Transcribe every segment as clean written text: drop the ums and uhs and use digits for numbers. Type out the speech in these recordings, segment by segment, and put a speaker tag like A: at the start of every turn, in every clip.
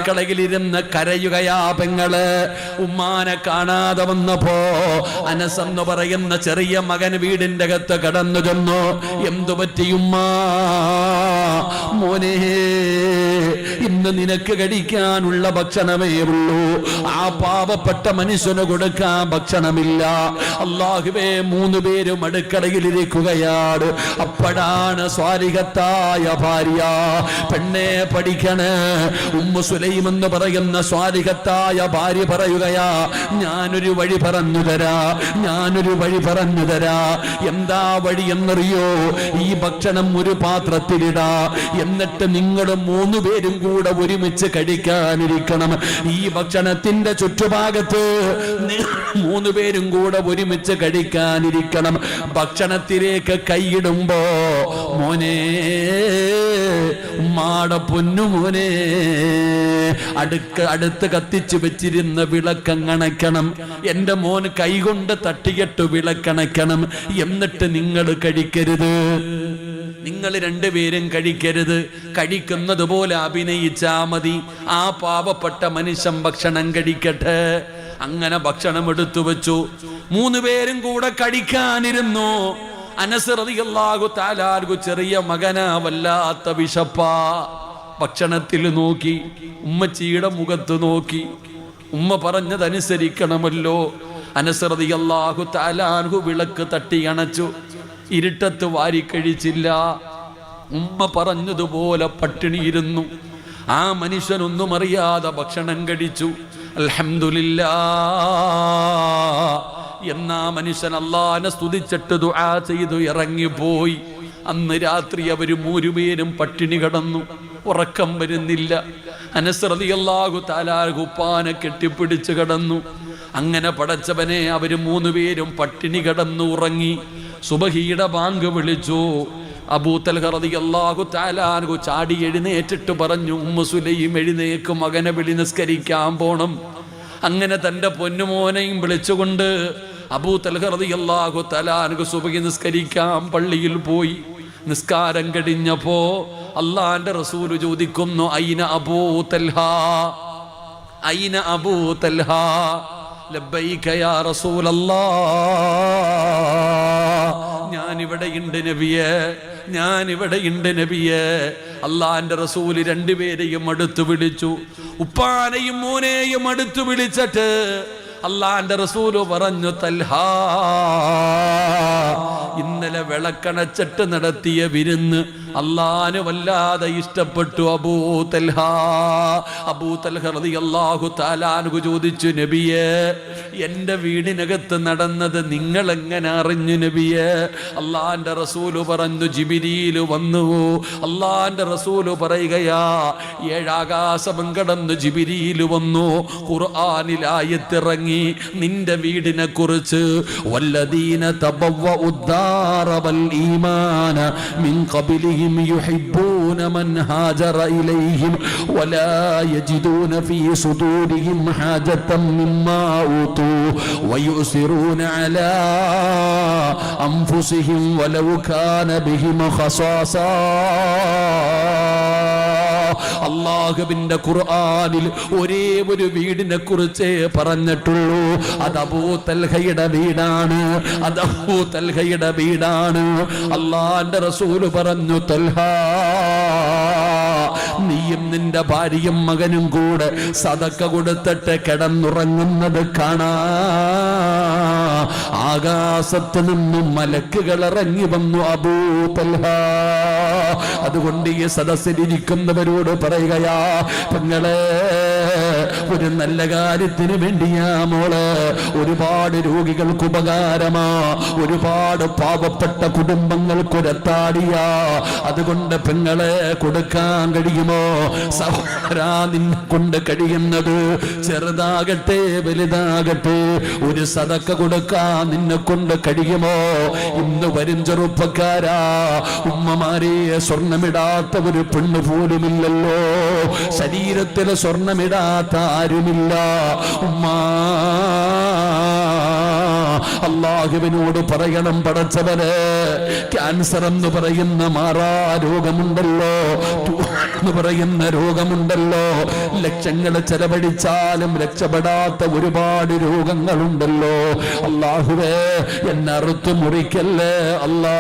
A: അടുക്കളയിലിരുന്ന് കരയുകയാ പെങ്ങള്. ഉമ്മാനെ കാണാതെ വന്നപ്പോ അനസ് എന്ന് പറയുന്ന ചെറിയ മകൻ വീടിന്റെ അകത്ത് കടന്നു ചെന്നു. എന്തു പറ്റിയുമ്മാ? മോനെ, ഇന്ന് നിനക്ക് കഴിക്കാനുള്ള ഭക്ഷണമേ ഉള്ളൂ, ആ പാവപ്പെട്ട മനുഷ്യന് കൊടുക്കാൻ ഭക്ഷണമില്ല. അല്ലാഹുവേ, 3 പേരും അടുക്കളയിലിരിക്കുകയാണ്. അപ്പോഴാണ് സ്വാലിഹത്തായ ഭാര്യ, പെണ്ണെ പഠിക്കണേ, ഉമ്മു സുലൈം എന്ന് പറയുന്ന സ്വാലിഹത്തായ ഭാര്യ പറയുകയാ, ഞാനൊരു വഴി പറഞ്ഞു തരാ, ഞാനൊരു വഴി പറഞ്ഞു തരാ. എന്താ വഴി എന്നറിയോ? ഈ ഭക്ഷണം ഒരു പാത്രത്തിലിടാ, എന്നിട്ട് നിങ്ങൾ 3 പേരും കൂടെ ഒരുമിച്ച് കഴിക്കാനിരിക്കണം. ഈ ഭക്ഷണത്തിന്റെ ചുറ്റുഭാഗത്ത് 3 പേരും കൂടെ ഒരുമിച്ച് കഴിക്കാനിരിക്കണം. ഭക്ഷണത്തിലേക്ക് കൈയിടുമ്പോ, മോനെ, ഉമ്മാട പൊന്നു മോനെ, അടുത്ത് കത്തിച്ചു വെച്ചിരുന്ന വിളക്കണക്കണം. എന്റെ മോൻ കൈകൊണ്ട് തട്ടിയിട്ട് വിളക്കണക്കണം. എന്നിട്ട് നിങ്ങൾ കഴിക്കരുത്, നിങ്ങൾ 2 പേരും കഴിക്കരുത്. കഴിക്കുന്നത് പോലെ അഭിനയിച്ചാ മതി. ആ പാവപ്പെട്ട മനുഷ്യൻ ഭക്ഷണം കഴിക്കട്ടെ. അങ്ങനെ ഭക്ഷണം എടുത്തു വെച്ചു. 3 പേരും കൂടെ കഴിക്കാനിരുന്നു. അനസ് റളിയല്ലാഹു തആല അൻഹു ചെറിയ മകനാ, വല്ലാത്ത വിശപ്പാ. ഭക്ഷണത്തിൽ നോക്കി, ഉമ്മച്ചിയുടെ മുഖത്ത് നോക്കി. ഉമ്മ പറഞ്ഞതനുസരിക്കണമല്ലോ. അനസ് റളിയല്ലാഹു തആല അൻഹു വിളക്ക് തട്ടി അണച്ചു. ഇരുട്ടത്ത് വാരി കഴിച്ചില്ല. ഉമ്മ പറഞ്ഞതുപോലെ പട്ടിണിയിരുന്നു. ആ മനുഷ്യനൊന്നും അറിയാതെ ഭക്ഷണം കഴിച്ചു. അൽഹംദുലില്ലാഹ്. എന്നാ മനുഷ്യൻ അല്ലാഹനെ സ്തുതിച്ചിട്ട് ദുആ ചെയ്തു ഇറങ്ങിപ്പോയി. അന്ന് രാത്രി അവര് 3 പേരും പട്ടിണി കിടന്നു. ഉറക്കം വരുന്നില്ല. അനസ് റളിയല്ലാഹു തആല ഉപ്പാനെ കെട്ടിപ്പിടിച്ച് കിടന്നു. അങ്ങനെ പടച്ചവനെ, അവര് 3 പേരും പട്ടിണി കിടന്നു ഉറങ്ങി. സുബഹിയുടെ ബാങ്ക് വിളിച്ചു. അബൂ തൽഹ റളിയല്ലാഹു തആല അൻഹു ചാടി എഴുന്നേറ്റിട്ട് പറഞ്ഞു, ഉമ്മു സുലൈം എഴുന്നേക്ക്, മകനെ വിളി നിസ്കരിക്കാൻ പോണം. അങ്ങനെ തൻ്റെ പൊന്നുമോനെയും വിളിച്ചുകൊണ്ട് അബൂ തൽഹ റളിയല്ലാഹു തആല അൻഹു സുബഹി നിസ്കരിക്കാൻ പള്ളിയിൽ പോയി. നിസ്കാരം കഴിഞ്ഞപ്പോ അല്ലാഹുവിന്റെ റസൂല് ചോദിക്കുന്നു, ഐന അബൂ തൽഹ, ഐന അബൂ തൽഹ? ലബ്ബൈക യാ റസൂലല്ലാഹ്, ഞാനിവിടെയുണ്ട് നബിയേ, ഞാനിവിടെയുണ്ട് നബിയേ. അല്ലാഹുവിന്റെ റസൂല് 2 പേരെയും അടുത്ത് വിളിച്ചു. ഉപ്പാനെയും മോനെയും അടുത്ത് വിളിച്ചിട്ട് അല്ലാഹുവിന്റെ റസൂല് പറഞ്ഞു, തൽഹാ, ഇന്നലെ വിളക്കണച്ചിട്ട് നടത്തിയ വിരുന്ന് അല്ലാഹുവിന് വല്ലാതെ ഇഷ്ടപ്പെട്ടു. അബൂ തൽഹ. അബൂ തൽഹ റളിയല്ലാഹു തആല അൻഹു ചോദിച്ചു, നബിയേ, എൻ്റെ വീടിനകത്ത് നടന്നത് നിങ്ങൾ എങ്ങനെ അറിഞ്ഞു നബിയേ? അല്ലാഹുവിന്റെ റസൂല് പറഞ്ഞു, ജിബ്രീൽ വന്നു. അല്ലാഹുവിന്റെ റസൂല് പറയുകയാ, 7 ആകാശം കടന്ന് ജിബ്രീൽ വന്നു. ഖുർആനിൽ ആയത്തിറങ്ങി നിന്റെ വീടിനെ കുറിച്ച്. വല്ലദീന തബവ്വഉദ്ദാറ വൽ ഈമാന മിൻ ഖബ്ലിഹിം يحبون من هاجر إليهم ولا يجدون في صدورهم حاجة مما أوتوا ويؤثرون على أنفسهم ولو كان بهم خصاصة. അല്ലാഹുവിന്റെ ഖുർആനിൽ ഒരേ ഒരു വീടിനെ കുറിച്ച് പറഞ്ഞിട്ടുള്ളൂ. അത് അബൂ തൽഹയുടെ വീടാണ്, അത് അബൂ തൽഹയുടെ വീടാണ്. അല്ലാഹുവിന്റെ റസൂല് പറഞ്ഞു, തൽഹ, നീയും നിന്റെ ഭാര്യയും മകനും കൂടെ സദക്ക കൊടുത്തിട്ട് കിടന്നുറങ്ങുന്നത് കാണാ. ആകാശത്ത് നിന്നും മലക്കുകൾ ഇറങ്ങി വന്നു. അബൂ തൽഹ, അതുകൊണ്ട് ഈ സദസ്സിലിരിക്കുന്നവരോട് പറയുകയാ, പെങ്ങളെ, ഒരു നല്ല കാര്യത്തിന് വേണ്ടിയാ മോളെ. ഒരുപാട് രോഗികൾക്ക് ഉപകാരമാ, ഒരുപാട് പാവപ്പെട്ട കുടുംബങ്ങൾക്കൊരത്താടിയാ. അതുകൊണ്ട് പെങ്ങളെ, കൊടുക്കാൻ കഴിയുമോ? സഹോദരാ, നിന്നെ കൊണ്ട് കഴിയുന്നത് ചെറുതാകട്ടെ വലുതാകട്ടെ ഒരു സദക്ക കൊടുക്കാൻ നിന്നെ കൊണ്ട് കഴിയുമോ? ഇന്ന് വരും ചെറുപ്പക്കാരാ, ഉമ്മമാരെ, സ്വർണമിടാത്ത ഒരു പെണ്ണ് പോലുമില്ലല്ലോ. ശരീരത്തിൽ സ്വർണമിടാത്ത ആരുമില്ല. ഉമ്മ, അല്ലാഹുവിനോട് പറയണം, പടച്ചവനെ ക്യാൻസർ എന്ന് പറയുന്ന മാറാ രോഗമുണ്ടല്ലോ, എന്ന് പറയുന്ന രോഗമുണ്ടല്ലോ, ലക്ഷങ്ങൾ ചെലവഴിച്ചാലും രക്ഷപ്പെടാത്ത ഒരുപാട് രോഗങ്ങളുണ്ടല്ലോ. അല്ലാഹുവേ എന്നെ അറുത്തു മുറിക്കല്ലേ അല്ലാ,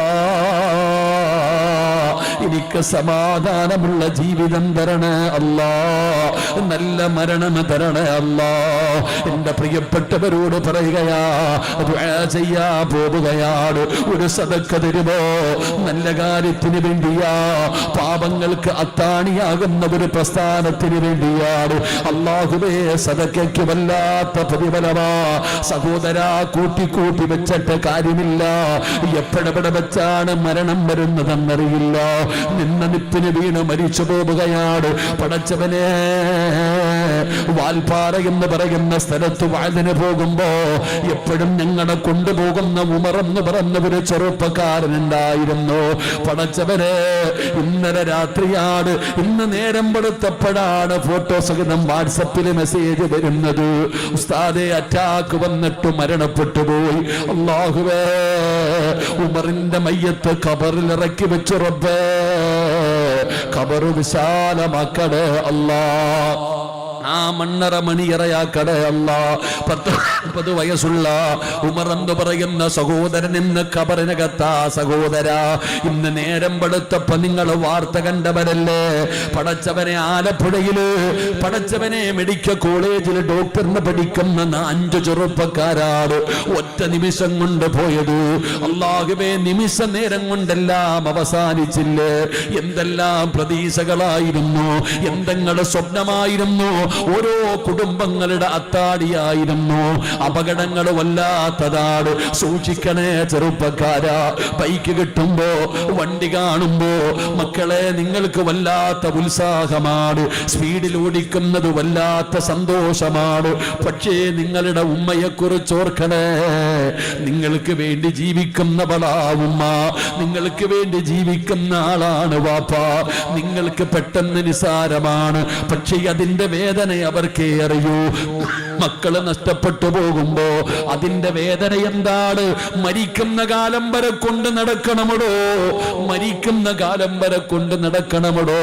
A: എനിക്ക് സമാധാനമുള്ള ജീവിതം തരണേ അല്ലാ, നല്ല മരണം തരണേ അല്ലാ. എന്റെ പ്രിയപ്പെട്ടവരോട് പറയുകയാ, ദുആ ചെയ്യാ പോവുകയാണ്. ഒരു സദഖ തരുമോ? നല്ല കാര്യത്തിന് വേണ്ടിയാ, പാപങ്ങൾക്ക് അത്താണിയാകുന്ന ഒരു പ്രസ്ഥാനത്തിന് വേണ്ടിയാണ്. അല്ലാഹുവേ സദഖയ്ക്ക് വല്ലാത്ത പ്രതിഫലമാ സഹോദരാ. കൂട്ടി വെച്ചിട്ട് കാര്യമില്ല. എപ്പോഴെവിടെ വെച്ചാണ് മരണം വരുന്നതെന്നറിയില്ല. നിന്ന നിപ്പിന് വീണ് മരിച്ചു പോവുകയാണ്. പടച്ചവനെ, വാൽപ്പാറ എന്ന് പറയുന്ന സ്ഥലത്ത് വാതിന് പോകുമ്പോ എപ്പോഴും ഞങ്ങളെ കൊണ്ടുപോകുന്ന ഉമർ എന്ന് പറഞ്ഞ ഒരു ചെറുപ്പക്കാരനുണ്ടായിരുന്നു. പടച്ചവനെ, ഇന്നലെ രാത്രിയാണ്, ഇന്ന് നേരം വെളുത്തപ്പോഴാണ് ഫോട്ടോ സഹിതം വാട്സപ്പിൽ മെസ്സേജ് വരുന്നത്. ഉസ്താദെ അറ്റാക്ക് വന്നിട്ട് മരണപ്പെട്ടു പോയി. അല്ലാഹുവേ, ഉമറിന്റെ മയ്യത്ത് ഖബറിൽ ഇറക്കി വെച്ചു. റബ്ബേ, ഖബറ് വിശാലമാക്കണേ അല്ലാ, ആ മണ്ണറ മണിയറയാക്കടേ അല്ലാ. 10 വയസ്സുള്ള ഉമർ എന്ന് പറയുന്ന സഹോദരൻ ഇന്ന് ഖബറിനകത്താ. സഹോദരാ, ഇന്ന് നേരം വെളുത്തപ്പോ നിങ്ങൾ വാർത്ത കണ്ടവരല്ലേ? പടച്ചവനെ, ആലപ്പുഴയില് പടച്ചവനെ മെഡിക്കൽ കോളേജിൽ ഡോക്ടറിന് പഠിക്കുന്ന 5 ചെറുപ്പക്കാരാണ് ഒറ്റ നിമിഷം കൊണ്ട് പോയത്. അല്ലാഹുവേ, നിമിഷ നേരം കൊണ്ടെല്ലാം അവസാനിച്ചില്ലേ? എന്തെല്ലാം പ്രതീക്ഷകളായിരുന്നു, എന്തെങ്കിലും സ്വപ്നമായിരുന്നു, ഓരോ കുടുംബങ്ങളുടെ അത്താടിയായിരുന്നു. അപകടങ്ങൾ വല്ലാത്തതാണ്. സൂക്ഷിക്കണേ ചെറുപ്പക്കാരാ. ബൈക്ക് കിട്ടുമ്പോ, വണ്ടി കാണുമ്പോ മക്കളെ നിങ്ങൾക്ക് വല്ലാത്ത ഉത്സാഹമാണ്, സ്പീഡിൽ ഓടിക്കുന്നത് വല്ലാത്ത സന്തോഷമാണ്. പക്ഷേ നിങ്ങളുടെ ഉമ്മയെക്കുറിച്ച് ഓർക്കണേ. നിങ്ങൾക്ക് വേണ്ടി ജീവിക്കുന്നവളാ ഉമ്മ, നിങ്ങൾക്ക് വേണ്ടി ജീവിക്കുന്ന ആളാണ് വാപ്പ. നിങ്ങൾക്ക് പെട്ടെന്ന് നിസാരമാണ്, പക്ഷേ അതിന്റെ വേദന അവർക്കേ അറിയൂ. മക്കള് നഷ്ടപ്പെട്ടു പോകുമ്പോ അതിന്റെ വേദന എന്താണ്? മരിക്കുന്ന കാലം വരെ കൊണ്ട് നടക്കണമടോ, മരിക്കുന്ന കാലം വരെ കൊണ്ട് നടക്കണമടോ.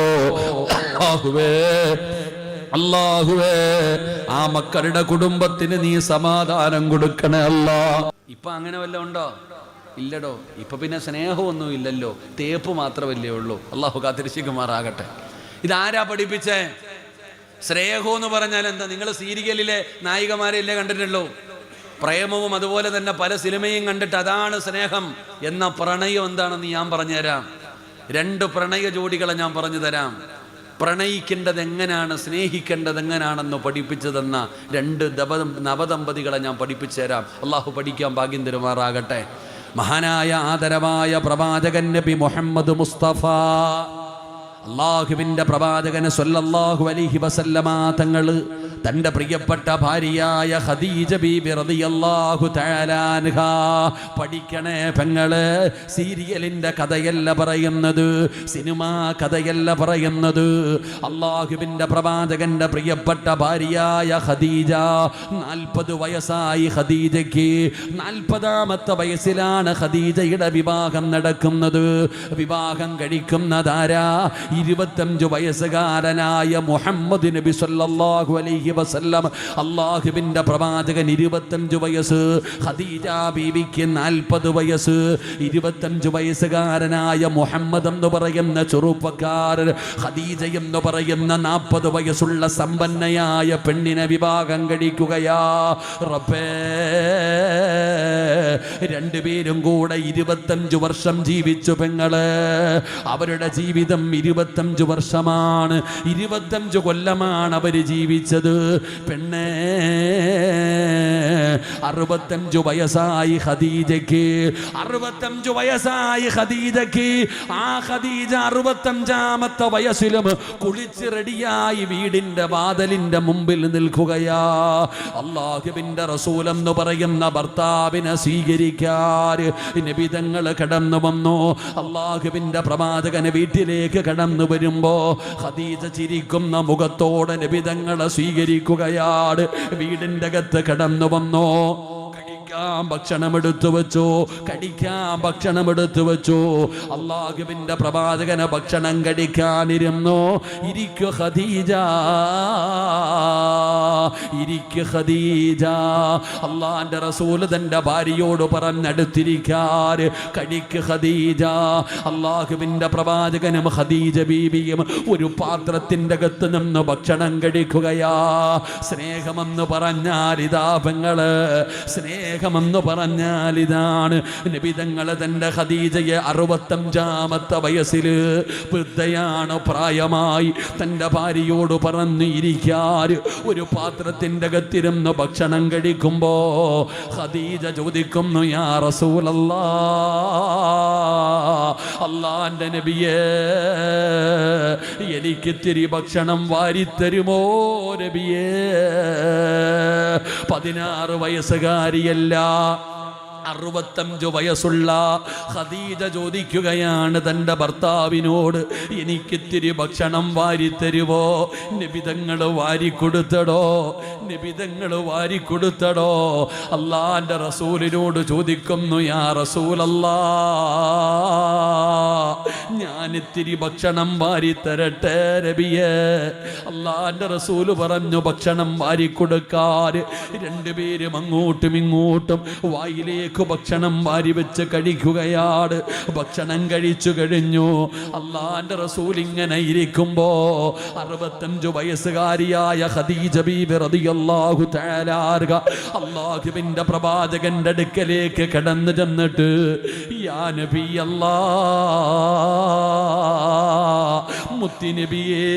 A: അല്ലാഹുവേ, ആ മക്കളുടെ കുടുംബത്തിന് നീ സമാധാനം കൊടുക്കണേ അല്ലാ. ഇപ്പൊ അങ്ങനെ വല്ല ഉണ്ടോ? ഇല്ലടോ. ഇപ്പൊ പിന്നെ സ്നേഹമൊന്നും ഇല്ലല്ലോ, തേപ്പ് മാത്രമല്ലേ ഉള്ളൂ. അല്ലാഹു കാത്തിരിശിക്കുമാറാകട്ടെ. ഇതാരാ പഠിപ്പിച്ചേ? സ്നേഹം എന്ന് പറഞ്ഞാൽ എന്താ? നിങ്ങൾ സീരിയലിലെ നായികമാരെയല്ലേ കണ്ടിട്ടുള്ളൂ? പ്രേമവും അതുപോലെ തന്നെ പല സിനിമയും കണ്ടിട്ട് അതാണ് സ്നേഹം. എന്ന പ്രണയം എന്താണെന്ന് ഞാൻ പറഞ്ഞുതരാം. 2 പ്രണയ ജോഡികളെ ഞാൻ പറഞ്ഞു തരാം. പ്രണയിക്കേണ്ടത് എങ്ങനെയാണ്, സ്നേഹിക്കേണ്ടത് എങ്ങനെയാണെന്ന് പഠിപ്പിച്ചു തന്ന 2 നവദമ്പതികളെ ഞാൻ പഠിപ്പിച്ചു തരാം. അള്ളാഹു പഠിക്കാൻ ഭാഗ്യം തരുമാറാകട്ടെ. മഹാനായ ആദരവായ പ്രവാചകൻ നബി മുഹമ്മദ് മുസ്തഫ, അല്ലാഹുവിന്റെ പ്രവാചകൻ സല്ലല്ലാഹു അലൈഹി വസല്ലമ തങ്ങൾ തന്റെ പ്രിയപ്പെട്ട ഭാര്യയായ ഖദീജ ബീബി റളിയല്ലാഹു തആല അൻഹാ, പഠിക്കണേ പെങ്ങളെ, സീരിയലിന്റെ കഥയല്ല പറയുന്നത്, സിനിമാ കഥയല്ല പറയുന്നത്. അല്ലാഹുവിന്റെ പ്രവാചകന്റെ പ്രിയപ്പെട്ട ഭാര്യയായ ഖദീജ, 40 വയസ്സായി ഖദീജയ്ക്ക്. 40ാമത്തെ വയസ്സിലാണ് ഖദീജയുടെ വിവാഹം നടക്കുന്നത്. വിവാഹം കഴിക്കുന്നതാരാ? 25 വയസ്സുകാരനായ മുഹമ്മദ് നബി സല്ലല്ലാഹു അലൈഹി വസല്ലം. അല്ലാഹുവിന്റെ പ്രവാചകൻ 25 വയസ്സ്, ഖദീജ ബീവിക്ക് 40 വയസ്സ്. 25 വയസ്സുകാരനായ മുഹമ്മദ് എന്ന് പറയുന്ന ചെറുപ്പക്കാരൻ ഖദീജ എന്ന് പറയുന്ന 40 വയസ്സുള്ള സമ്പന്നയായ പെണ്ണിനെ വിവാഹം കഴിക്കുകയാ. റബ്ബേ, 2 പേരും കൂടെ 25 വർഷം ജീവിച്ചു പെങ്ങളെ. അവരുടെ ജീവിതം 25 വർഷമാണ്, 25 കൊല്ലമാണ് അവര് ജീവിച്ചത്. പെണ്ണേ, 65 വയസ്സായി ഖദീജയ്ക്ക്. 65 വയസ്സായി ഖദീജയ്ക്ക്. ആ ഖദീജ 65ാമത്തെ വയസ്സിലും കുളിച്ച് റെഡിയായി വീടിന്റെ വാതിലിന്റെ മുമ്പിൽ നിൽക്കുകയാ. അല്ലാഹുവിന്റെ റസൂൽ എന്ന് പറയുന്ന ഭർത്താവിനെ സ്വീകരിക്കാൻ നബി തങ്ങൾ കടന്നു വന്നു. അല്ലാഹുവിന്റെ പ്രവാചകന് വീട്ടിലേക്ക് കടന്നു വരുമ്പോ ഖദീജ ചിരിക്കുന്ന മുഖത്തോടെ നബി തങ്ങളെ സ്വീകരിക്കുകയാണ്. വീടിന്റെ അകത്ത് കടന്നു വന്നു. കഴിക്കാൻ ഭക്ഷണം എടുത്തു വെച്ചു, കടിക്കാൻ ഭക്ഷണം എടുത്തു വെച്ചു. അള്ളാഹുവിന്റെ പ്രവാചകന് ഭക്ഷണം കഴിക്കാനിരുന്നു. ഇരിക്കു ഖദീജ, ഇരിക്കു ഖദീജ. അള്ളാന്റെ റസൂൽ തന്റെ ഭാര്യയോട് പറഞ്ഞടുത്തിരിക്കാൻ. കഴിക്ക് ഖദീജ. അള്ളാഹുവിന്റെ പ്രവാചകനും ഖദീജ ബീവിയും ഒരു പാത്രത്തിന്റെ അകത്ത് നിന്ന് ഭക്ഷണം കഴിക്കുകയാ. സ്നേഹമെന്ന് പറഞ്ഞാൽ ഇതാ പെങ്ങള്, സ്നേഹമെന്ന് പറഞ്ഞാൽ ഇതാണ്. നബി തങ്ങള് തന്റെ ഖദീജയെ 65-ാമത്തെ വയസ്സില്, വൃദ്ധയാണ്, പ്രായമായി, തന്റെ ഭാര്യയോട് പറഞ്ഞു ഇരിക്കാൻ. ഒരു പാത്രത്തിന്റെ അകത്തിരുന്ന് ഭക്ഷണം കഴിക്കുമ്പോ ഖദീജ ചോദിക്കുന്നു, യാ റസൂലല്ലാഹ്, അല്ലാഹുവിന്റെ നബിയേ, എനിക്കിത്തിരി ഭക്ഷണം വാരിത്തരുമോ നബിയേ? 16 വയസ്സുകാരിയല്ല, 65 വയസ്സുള്ള ഖദീജ ചോദിക്കുകയാണ് തൻ്റെ ഭർത്താവിനോട്, എനിക്കിത്തിരി ഭക്ഷണം വാരിത്തരുവോ? നബിതങ്ങൾ വാരിക്കൊടുത്തടോ, നബിതങ്ങൾ വാരിക്കൊടുത്തടോ. അള്ളാന്റെ റസൂലിനോട് ചോദിക്കുന്നു, യാ റസൂലല്ലാഹ്, ഞാനിത്തിരി ഭക്ഷണം വാരിത്തരട്ടെ നബിയേ? അള്ളാന്റെ റസൂല് പറഞ്ഞു ഭക്ഷണം വാരിക്കൊടുക്കാൻ. രണ്ടുപേരും അങ്ങോട്ടും ഇങ്ങോട്ടും വായിലേക്ക് ഭക്ഷണം വാരി വെച്ച് കഴിക്കുകയാണ്. ഭക്ഷണം കഴിച്ചു കഴിഞ്ഞു. അള്ളാന്റെ റസൂൽ ഇങ്ങനെ ഇരിക്കുമ്പോ 65 വയസ്സുകാരിയായ ഖദീജ ബീബി റളിയല്ലാഹു തആല അൻഹ അള്ളാഹുവിന്റെ പ്രവാചകന്റെ അടുക്കലേക്ക് കടന്നു ചെന്നിട്ട്, യാ നബി അല്ലാഹ്, മുത്തി നബിയേ,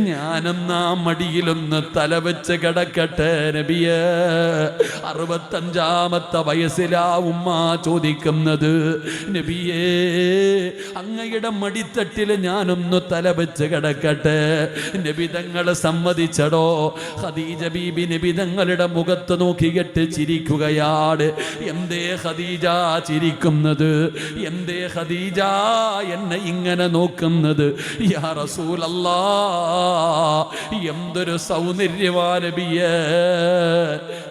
A: ഞാനെന്നാ മടിയിലൊന്ന് തലവെച്ച് കിടക്കട്ടെ നബിയേ? 65-ാമത്തെ വയസ്സിലാ ഉമ്മ ചോദിക്കുന്നത്, നബിയേ, അങ്ങയുടെ മടിത്തട്ടിൽ ഞാനൊന്ന് തലവെച്ച് കിടക്കട്ടെ? നബി തങ്ങൾ സമ്മതിച്ചടോ. ഖദീജ ബീബി നബി തങ്ങളുടെ മുഖത്ത് നോക്കിയിട്ട് ചിരിക്കുകയാണ്. എന്തേ ഖദീജ ചിരിക്കുന്നത്? എന്തേ ഖദീജ എന്നെ ഇങ്ങനെ നോക്കുന്നത്? യാ റസൂലല്ലാഹ്, എന്തൊരു സൗന്ദര്യവാ നബിയേ,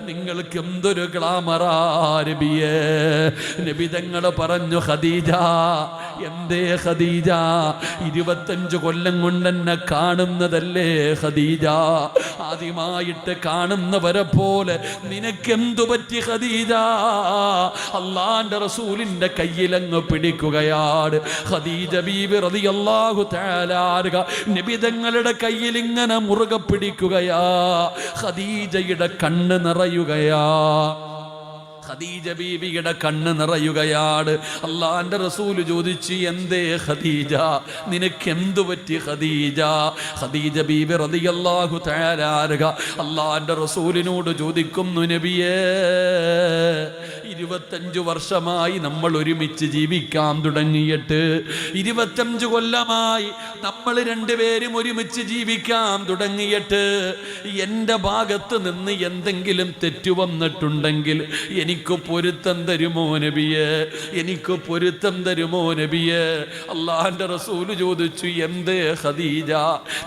A: നിങ്ങൾക്ക് എന്തൊരു ഗ്ലാമറാ നബിയേ? നബി തങ്ങൾ പറഞ്ഞു, ഖദീജ, എന്തേ ഖദീജ, 25 കൊല്ലം കൊണ്ട് എന്നെ കാണുന്നതല്ലേ ഖദീജ? ആദ്യമായിട്ട് കാണുന്നവരെ പോലെ നിനക്കെന്തു പറ്റി ഖദീജ? അള്ളാന്റെ റസൂലിന്റെ കയ്യിലങ്ങ് പിടിക്കുകയാണ് ഖദീജ ബീബി റളിയല്ലാഹു തആല അൻഹ. നബി തങ്ങളുടെ കയ്യിൽ ഇങ്ങനെ മുറുകെ പിടിക്കുകയാ. ഖദീജയുടെ കണ്ണ് നിറയുകയാ, ഖദീജ ബീവിയുടെ കണ്ണ് നിറയുകയാണ്. അള്ളാന്റെ റസൂല് ചോദിച്ചു, എന്തേ ഖദീജ, നിനക്കെന്തു പറ്റി ഖദീജ? ഖദീജ ബീബി റളിയല്ലാഹു തആല അൻഹ അള്ളാന്റെ റസൂലിനോട് ചോദിക്കുന്നു, നബിയേ, 25 വർഷമായി നമ്മൾ ഒരുമിച്ച് ജീവിക്കാൻ തുടങ്ങിയിട്ട്, 25 കൊല്ലമായി നമ്മൾ രണ്ടുപേരും ഒരുമിച്ച് ജീവിക്കാൻ തുടങ്ങിയിട്ട്, എൻ്റെ ഭാഗത്ത് നിന്ന് എന്തെങ്കിലും തെറ്റു വന്നിട്ടുണ്ടെങ്കിൽ എനിക്ക് പൊരുത്തം തരുമോ നബിയേ? എനിക്ക് പൊരുത്തം തരുമോ നബിയേ? അള്ളാന്റെ റസൂല് ചോദിച്ചു, എന്തേ ഖദീജ,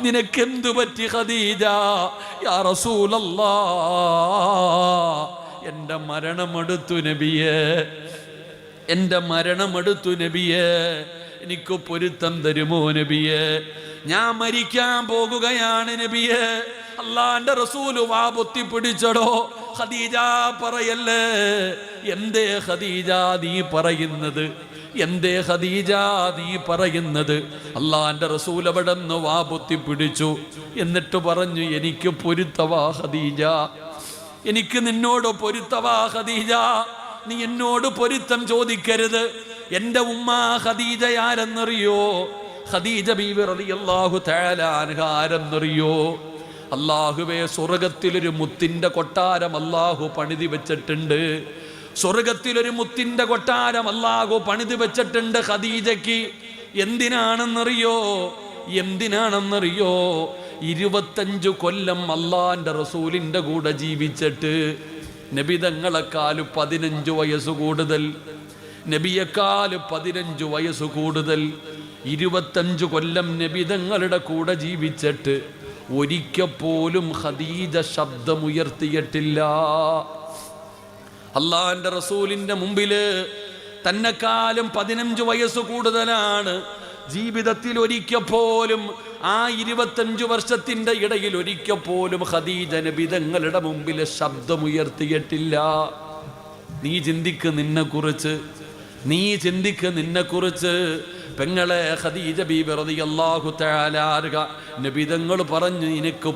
A: നിനക്കെന്തു പറ്റി ഖദീജ? യാ റസൂലല്ലാഹ്, എൻ്റെ മരണമെടുത്തു നബിയേ, എൻ്റെ മരണമെടുത്തു നബിയേ, എനിക്ക് പൊരുത്തം തരുമോ നബിയേ? ഞാൻ മരിക്കാൻ പോകുകയാണ് നബിയേ. അള്ളാന്റെ റസൂല് വാ പൊത്തി പിടിച്ചടോ. ഖദീജ പറയല്ലേ, എന്തേ ഖദീജ നീ പറയുന്നത്? എന്തേ ഖദീജ നീ പറയുന്നത്? അള്ളാന്റെ റസൂൽ അവിടെ നിന്ന് വാ പൊത്തി പിടിച്ചു. എന്നിട്ട് പറഞ്ഞു, എനിക്ക് പൊരുത്തവാ ഖദീജ, എനിക്ക് നിന്നോട് പൊരുത്തവാ ഖദീജ, നീ എന്നോട് പൊരുത്തം ചോദിക്കരുത്. എൻ്റെ ഉമ്മ ഖദീജ ആരെന്നറിയോ? ഖദീജ ബീവി റളിയല്ലാഹു തആല അൻഹ ആരെന്നറിയോ? അല്ലാഹുവേ, സ്വർഗത്തിലൊരു മുത്തിന്റെ കൊട്ടാരം അല്ലാഹു പണിതി വെച്ചിട്ടുണ്ട്. സ്വർഗത്തിലൊരു മുത്തിന്റെ കൊട്ടാരം അല്ലാഹു പണിതി വെച്ചിട്ടുണ്ട് ഖദീജയ്ക്ക്. എന്തിനാണെന്നറിയോ? എന്തിനാണെന്നറിയോ? 25 കൊല്ലം അള്ളാന്റെ റസൂലിന്റെ കൂടെ ജീവിച്ചിട്ട്, നബിതങ്ങളെക്കാൾ 15 വയസ്സ് കൂടുതൽ, നബിയെക്കാൾ 15 വയസ്സ് കൂടുതൽ, 25 കൊല്ലം നബിതങ്ങളുടെ കൂടെ ജീവിച്ചിട്ട് ഒരിക്കപ്പോലും ഖദീജ ശബ്ദമുയർത്തിയിട്ടില്ല. അള്ളാഹുവിന്റെ റസൂലിന്റെ മുമ്പില് തന്നെക്കാളും 15 വയസ്സ് കൂടുതലാണ്. ജീവിതത്തിൽ ഒരിക്കപ്പോലും ആ 25 വർഷത്തിന്റെ ഇടയിൽ ഒരിക്കപ്പോലും ഖദീജ നബി തങ്ങളുടെ മുമ്പിൽ ശബ്ദമുയർത്തിയിട്ടില്ല. നീ ചിന്തിക്ക് നിന്നെക്കുറിച്ച് പെങ്ങളെ ഖദീജ ബീബി റളിയല്ലാഹു തആല അൻഹ നബി തങ്ങൾ പറഞ്ഞു, എനിക്ക്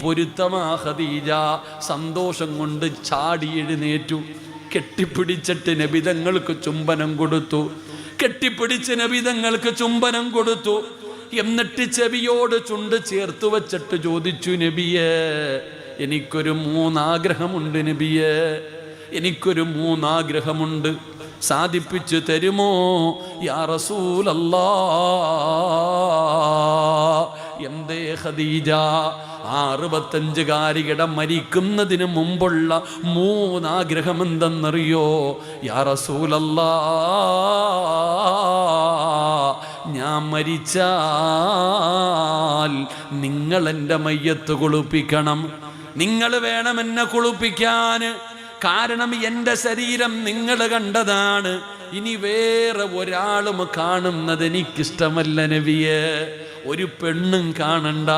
A: പൊരുത്തമാ ഖദീജ. സന്തോഷം കൊണ്ട് ചാടി എഴുന്നേറ്റു, കെട്ടിപ്പിടിച്ചിട്ട് നബി തങ്ങൾക്ക് ചുംബനം കൊടുത്തു. എന്നിട്ട് ചെവിയോട് ചുണ്ട് ചേർത്ത് വച്ചിട്ട് ചോദിച്ചു, നബിയേ, എനിക്കൊരു 3 ആഗ്രഹമുണ്ട് നബിയേ, എനിക്കൊരു 3 ആഗ്രഹമുണ്ട്, സാധിപ്പിച്ചു തരുമോ യാ റസൂലല്ലാഹ്? എന്തേ ഖദീജ? 65-കാരിയുടെ മരിക്കുന്നതിന് മുമ്പുള്ള 3 ആഗ്രഹം എന്തെന്നറിയോ യാ റസൂലല്ലാഹ്? ഞാൻ മരിച്ചാൽ നിങ്ങൾ എൻ്റെ മയ്യത്ത് കുളിപ്പിക്കണം. നിങ്ങൾ വേണം എന്നെ കുളിപ്പിക്കാൻ. കാരണം എൻ്റെ ശരീരം നിങ്ങൾ കണ്ടതാണ്. ഇനി വേറെ ഒരാളും കാണുന്നത് എനിക്കിഷ്ടമല്ല നബിയെ. ഒരു പെണ്ണും കാണണ്ട.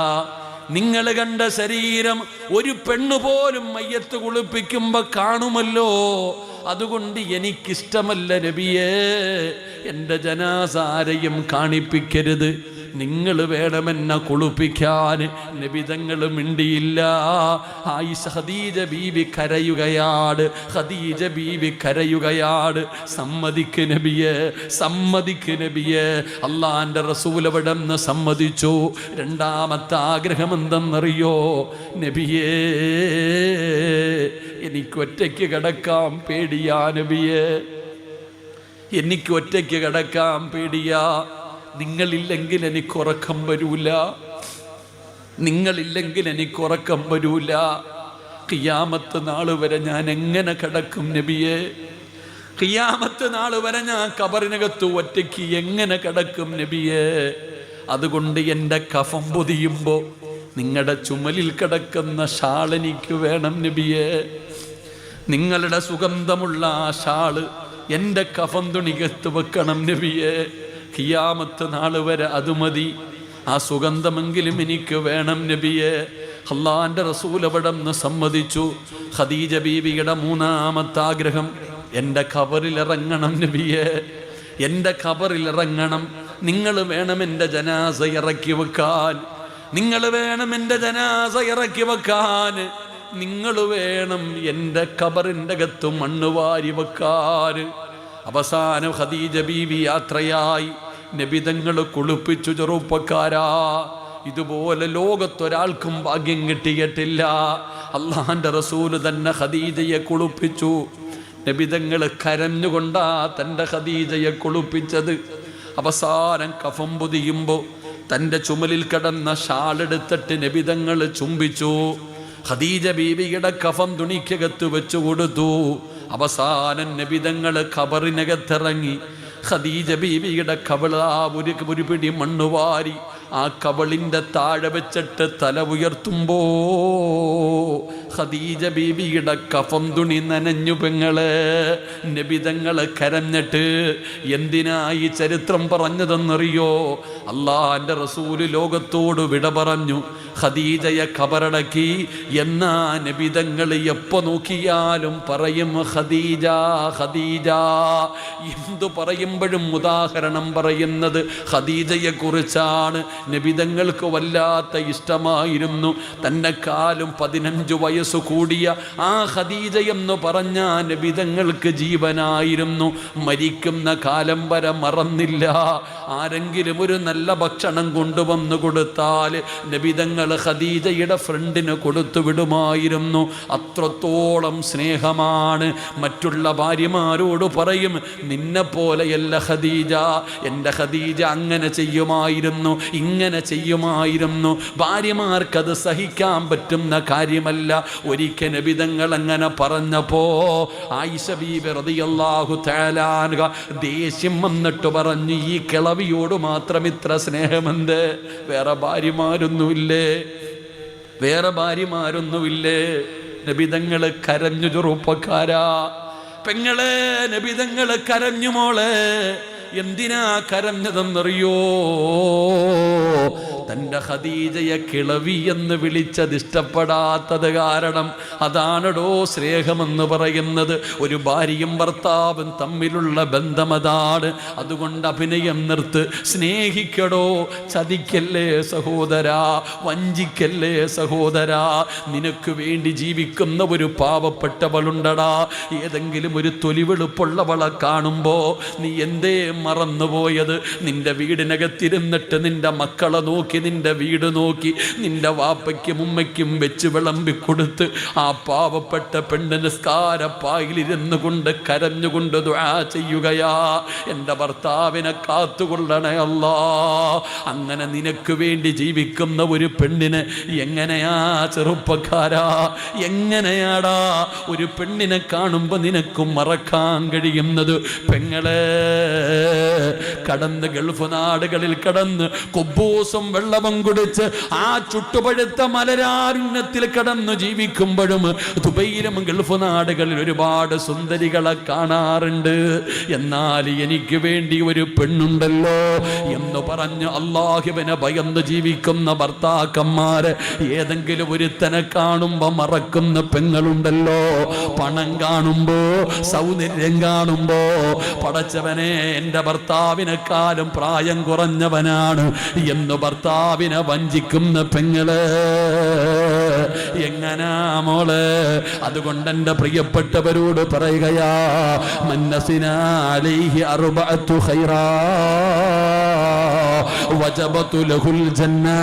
A: നിങ്ങൾ കണ്ട ശരീരം ഒരു പെണ്ണു പോലും മയ്യത്ത് കുളിപ്പിക്കുമ്പോ കാണുമല്ലോ. അതുകൊണ്ട് എനിക്കിഷ്ടമല്ല നബിയെ. എൻ്റെ ജനാസ ആരെയും കാണിപ്പിക്കരുത്. നിങ്ങൾ വേണമെന്നെ കുളിപ്പിക്കാൻ. നബി തങ്ങൾ മിണ്ടിയില്ല. ആയിഷ ഖദീജ ബീവി കരയുകയാണ്. സമ്മതിക്ക് നബിയെ. അള്ളാന്റെ റസൂൽ അവിടെ നിന്ന് സമ്മതിച്ചു. 2ാമത്തെ ആഗ്രഹം എന്തെന്നറിയോ നബിയേ? എനിക്ക് ഒറ്റയ്ക്ക് കിടക്കാൻ പേടിയാ നബിയേ, എനിക്ക് ഒറ്റയ്ക്ക് കിടക്കാൻ പേടിയാ. നിങ്ങളില്ലെങ്കിൽ എനിക്ക് ഉറക്കം വരൂല. ഖിയാമത്ത് നാൾ വരെ ഞാൻ എങ്ങനെ കിടക്കും നബിയെ? ഖിയാമത്ത് നാൾ വരെ ഞാൻ ഖബറിനകത്ത് ഒറ്റയ്ക്ക് എങ്ങനെ കിടക്കും നബിയെ? അതുകൊണ്ട് എൻ്റെ കഫം പൊതിയുമ്പോ നിങ്ങളുടെ ചുമലിൽ കിടക്കുന്ന ഷാൾ എനിക്ക് വേണം നബിയെ. നിങ്ങളുടെ സുഗന്ധമുള്ള ആ ഷാള് എൻ്റെ കഫം തുണികത്ത് വെക്കണം നബിയെ. ഖിയാമത്ത് നാൾ വരെ അത് മതി. ആ സുഗന്ധമെങ്കിലും എനിക്ക് വേണം നബിയെ. അള്ളാന്റെ റസൂൽ അവിടെ നിന്ന് സമ്മതിച്ചു. ഖദീജ ബീവിയുടെ 3ാമത്തെ ആഗ്രഹം, എൻ്റെ ഖബറിലിറങ്ങണം നബിയെ, എൻ്റെ ഖബറിലിറങ്ങണം. നിങ്ങൾ വേണം എൻ്റെ ജനാസ ഇറക്കി വെക്കാൻ. നിങ്ങൾ വേണം എൻ്റെ ഖബറിൻ്റെ അകത്ത് മണ്ണ് വാരി വെക്കാൻ. അവസാനം ഖദീജ ബീവി യാത്രയായി. നബിതങ്ങൾ കുളിപ്പിച്ചു. ചെറുപ്പക്കാരാ, ഇതുപോലെ ലോകത്തൊരാൾക്കും ഭാഗ്യം കിട്ടിയിട്ടില്ല. അള്ളാന്റെ റസൂല് തന്നെ ഖദീജയെ കുളിപ്പിച്ചു. നബിതങ്ങൾ കരഞ്ഞുകൊണ്ടാ തൻ്റെ ഖദീജയെ കുളിപ്പിച്ചത്. അവസാനം കഫം പൊതിയുമ്പോ തൻ്റെ ചുമലിൽ കിടന്ന ഷാളെടുത്തിട്ട് നബിതങ്ങൾ ചുംബിച്ചു. ഖദീജ ബീവിയുടെ കഫം തുണിക്കകത്ത് വെച്ചു കൊടുത്തു. അവസാനം നബിതങ്ങൾ ഖബറിനകത്തിറങ്ങി. ഖദീജ ബീവിയുടെ കബള ഒരു പിടി മണ്ണുവാരി ആ കബളിൻ്റെ താഴെ വെച്ചിട്ട് തല ഉയർത്തുമ്പോ ഖദീജ ബീവിയുടെ കഫം തുണി നനഞ്ഞു. പെങ്ങളെ, നബിതങ്ങള് കരഞ്ഞിട്ട് എന്തിനായി ചരിത്രം പറഞ്ഞതെന്നറിയോ? അള്ളാന്റെ റസൂല് ലോകത്തോട് വിട പറഞ്ഞു. ഖദീജയെ ഖബറടക്കി. എന്നാ നബിതങ്ങൾ എപ്പോ നോക്കിയാലും പറയും ഖദീജ. എന്തു പറയുമ്പോഴും ഉദാഹരണം പറയുന്നത് ഖദീജയെ കുറിച്ചാണ്. നബിതങ്ങൾക്ക് വല്ലാത്ത ഇഷ്ടമായിരുന്നു. തന്നെക്കാളും 15 വയസ്സ് കൂടിയ ആ ഖദീജ എന്ന് പറഞ്ഞ നബിതങ്ങൾക്ക് ജീവനായിരുന്നു. മരിക്കുന്ന കാലം വരെ മറന്നില്ല. ആരെങ്കിലും ഒരു നല്ല ഭക്ഷണം കൊണ്ടുവന്നു കൊടുത്താൽ നബിതങ്ങൾ ഖദീജയുടെ ഫ്രണ്ടിന് കൊടുത്തു വിടുമായിരുന്നു. അത്രത്തോളം സ്നേഹമാണ്. മറ്റുള്ള ഭാര്യമാരോട് പറയും, നിന്നെ പോലെയല്ല ഖദീജ, എൻ്റെ ഖദീജ അങ്ങനെ ചെയ്യുമായിരുന്നു, ഇങ്ങനെ ചെയ്യുമായിരുന്നു. ഭാര്യമാർക്കത് സഹിക്കാൻ പറ്റുന്ന കാര്യമല്ല. ഒരിക്കൽ നബി തങ്ങൾ അങ്ങനെ പറഞ്ഞപ്പോ ആയിഷ ബീബി റളിയല്ലാഹു തആല അൻഹ ദേഷ്യം വന്നിട്ട് പറഞ്ഞു, ഈ കിളവിയോട് മാത്രം ഇത്ര സ്നേഹമെന്ത്? വേറെ ഭാര്യമാരൊന്നുമില്ലേ? വേറെ ഭാര്യമാരൊന്നുമില്ലേ? നബി തങ്ങൾ കരഞ്ഞു. ചെറുപ്പക്കാരാ, പെങ്ങളെ, നബി തങ്ങൾ കരഞ്ഞു. മോളെ, എന്തിനാ കരഞ്ഞതെന്നറിയോ? തൻ്റെ ഖദീജയെ കിളവി എന്ന് വിളിച്ചത് ഇഷ്ടപ്പെടാത്തത് കാരണം. അതാണടോ സ്നേഹമെന്ന് പറയുന്നത്. ഒരു ഭാര്യയും ഭർത്താവും തമ്മിലുള്ള ബന്ധമതാണ്. അതുകൊണ്ട് അഭിനയം നിർത്ത്, സ്നേഹിക്കടോ. ചതിക്കല്ലേ സഹോദരാ, വഞ്ചിക്കല്ലേ സഹോദരാ. നിനക്ക് വേണ്ടി ജീവിക്കുന്ന ഒരു പാവപ്പെട്ടവളുണ്ടടാ. ഏതെങ്കിലും ഒരു തൊലിവെളുപ്പുള്ളവളെ കാണുമ്പോ നീ എന്തേ മറന്നുപോയത്? നിന്റെ വീടിനകത്തിരുന്നിട്ട് നിന്റെ മക്കളെ നോക്കി, നിന്റെ വീട് നോക്കി, നിന്റെ വാപ്പയ്ക്കും ഉമ്മയ്ക്കും വെച്ച് വിളമ്പിക്കൊടുത്ത് ആ പാവപ്പെട്ട പെണ്ണ് നിസ്കാരപ്പായിലിരുന്നു കൊണ്ട് കരഞ്ഞുകൊണ്ട് ദുആ ചെയ്യുകയാ, എൻ്റെ ഭർത്താവിനെ കാത്തുകൊള്ളണേ അല്ലാ. അങ്ങനെ നിനക്ക് വേണ്ടി ജീവിക്കുന്ന ഒരു പെണ്ണിനെ എങ്ങനെയാ ചെറുപ്പക്കാരാ, എങ്ങനെയാടാ ഒരു പെണ്ണിനെ കാണുമ്പോ നിനക്ക് മറക്കാൻ കഴിയുന്നത്? പെങ്ങളെ, കടന്ന് ഗൾഫ് നാടുകളിൽ കടന്ന് കുബൂസും വെള്ളവും കുടിച്ച് ആ ചുട്ടുപഴുത്ത മലരാരുണ്യത്തിൽ കടന്നു ജീവിക്കുമ്പോഴും ദുബൈയിലും ഗൾഫ് നാടുകളിൽ ഒരുപാട് സുന്ദരികളെ കാണാറുണ്ട്. എന്നാൽ എനിക്ക് വേണ്ടി ഒരു പെണ്ണുണ്ടല്ലോ എന്ന് പറഞ്ഞ് അല്ലാഹുവിനെ ഭയന്ന് ജീവിക്കുന്ന ഭർത്താക്കന്മാര് ഏതെങ്കിലും ഒരുത്തനെ കാണുമ്പോ മറക്കുന്ന പെങ്ങളുണ്ടല്ലോ. പണം കാണുമ്പോ, സൗന്ദര്യം കാണുമ്പോ, പടച്ചവനെ എൻ്റെ ഭർത്താവിനെക്കാളും പ്രായം കുറഞ്ഞവനാണ് എന്ന് ഭർത്താവിനെ വഞ്ചിക്കുന്ന പെങ്ങള് എങ്ങനാ മോള്? അതുകൊണ്ട് എൻ്റെ പ്രിയപ്പെട്ടവരോട് പറയുകയാ, മന്നസിനാ അലൈഹി അർബഅത്തു ഖൈറാ വജബതു ലഹുൽ ജന്നാ.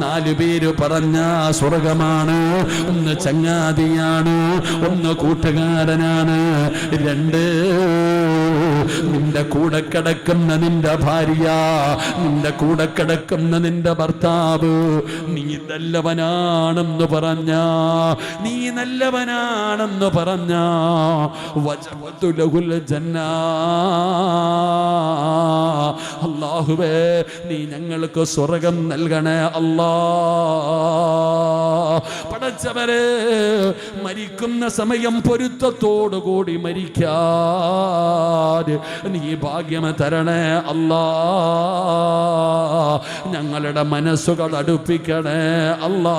A: 4 പേര് പറഞ്ഞ സ്വർഗമാണ്. 1 ചങ്ങാതിയാണ്, 1 കൂട്ടുകാരനാണ്, 2 നിന്റെ കൂടെ കിടക്കുന്ന നിന്റെ ഭാര്യ, നിന്റെ കൂടെ കിടക്കുന്ന നിന്റെ ഭർത്താവ്. നീ നല്ലവനാണെന്ന് പറഞ്ഞ, നീ നല്ലവനാണെന്ന് പറഞ്ഞ വജബതു ലഹുൽ ജന്നാ. അല്ലാഹുവേ, നീ ഞങ്ങൾക്ക് സ്വർഗം നൽകണേ അല്ലാ. പടച്ചവരെ, മരിക്കുന്ന സമയം പൊരുത്തത്തോടുകൂടി മരിക്കാൻ നീ ഭാഗ്യം തരണേ അല്ലാ. ഞങ്ങളുടെ മനസ്സുകൾ അടുപ്പിക്കണേ അല്ലാ.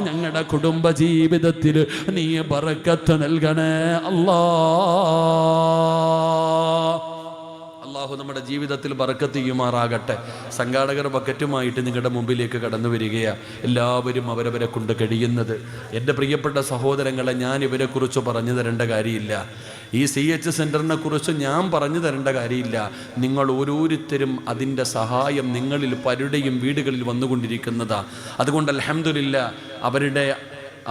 A: ഞങ്ങളുടെ കുടുംബ ജീവിതത്തിൽ നീ ബറക്കത്ത് നൽകണേ അല്ലാ. അല്ലാഹു നമ്മുടെ ജീവിതത്തിൽ ബറക്കത്ത് ചെയ്യുമാറാകട്ടെ. സംഘാടകർ ബക്കറ്റുമായിട്ട് നിങ്ങളുടെ മുമ്പിലേക്ക് കടന്നു വരികയാണ്. എല്ലാവരും അവരവരെ കൊണ്ട് കഴിയുന്നത്. എൻ്റെ പ്രിയപ്പെട്ട സഹോദരങ്ങളെ, ഞാൻ ഇവരെക്കുറിച്ച് പറഞ്ഞു തരേണ്ട കാര്യമില്ല. ഈ CH സെൻ്ററിനെ കുറിച്ച് ഞാൻ പറഞ്ഞു തരേണ്ട കാര്യമില്ല. നിങ്ങൾ ഓരോരുത്തരും അതിൻ്റെ സഹായം നിങ്ങളിൽ പലരുടെയും വീടുകളിൽ വന്നുകൊണ്ടിരിക്കുന്നതാണ്. അതുകൊണ്ട് അൽഹംദുലില്ലാഹ്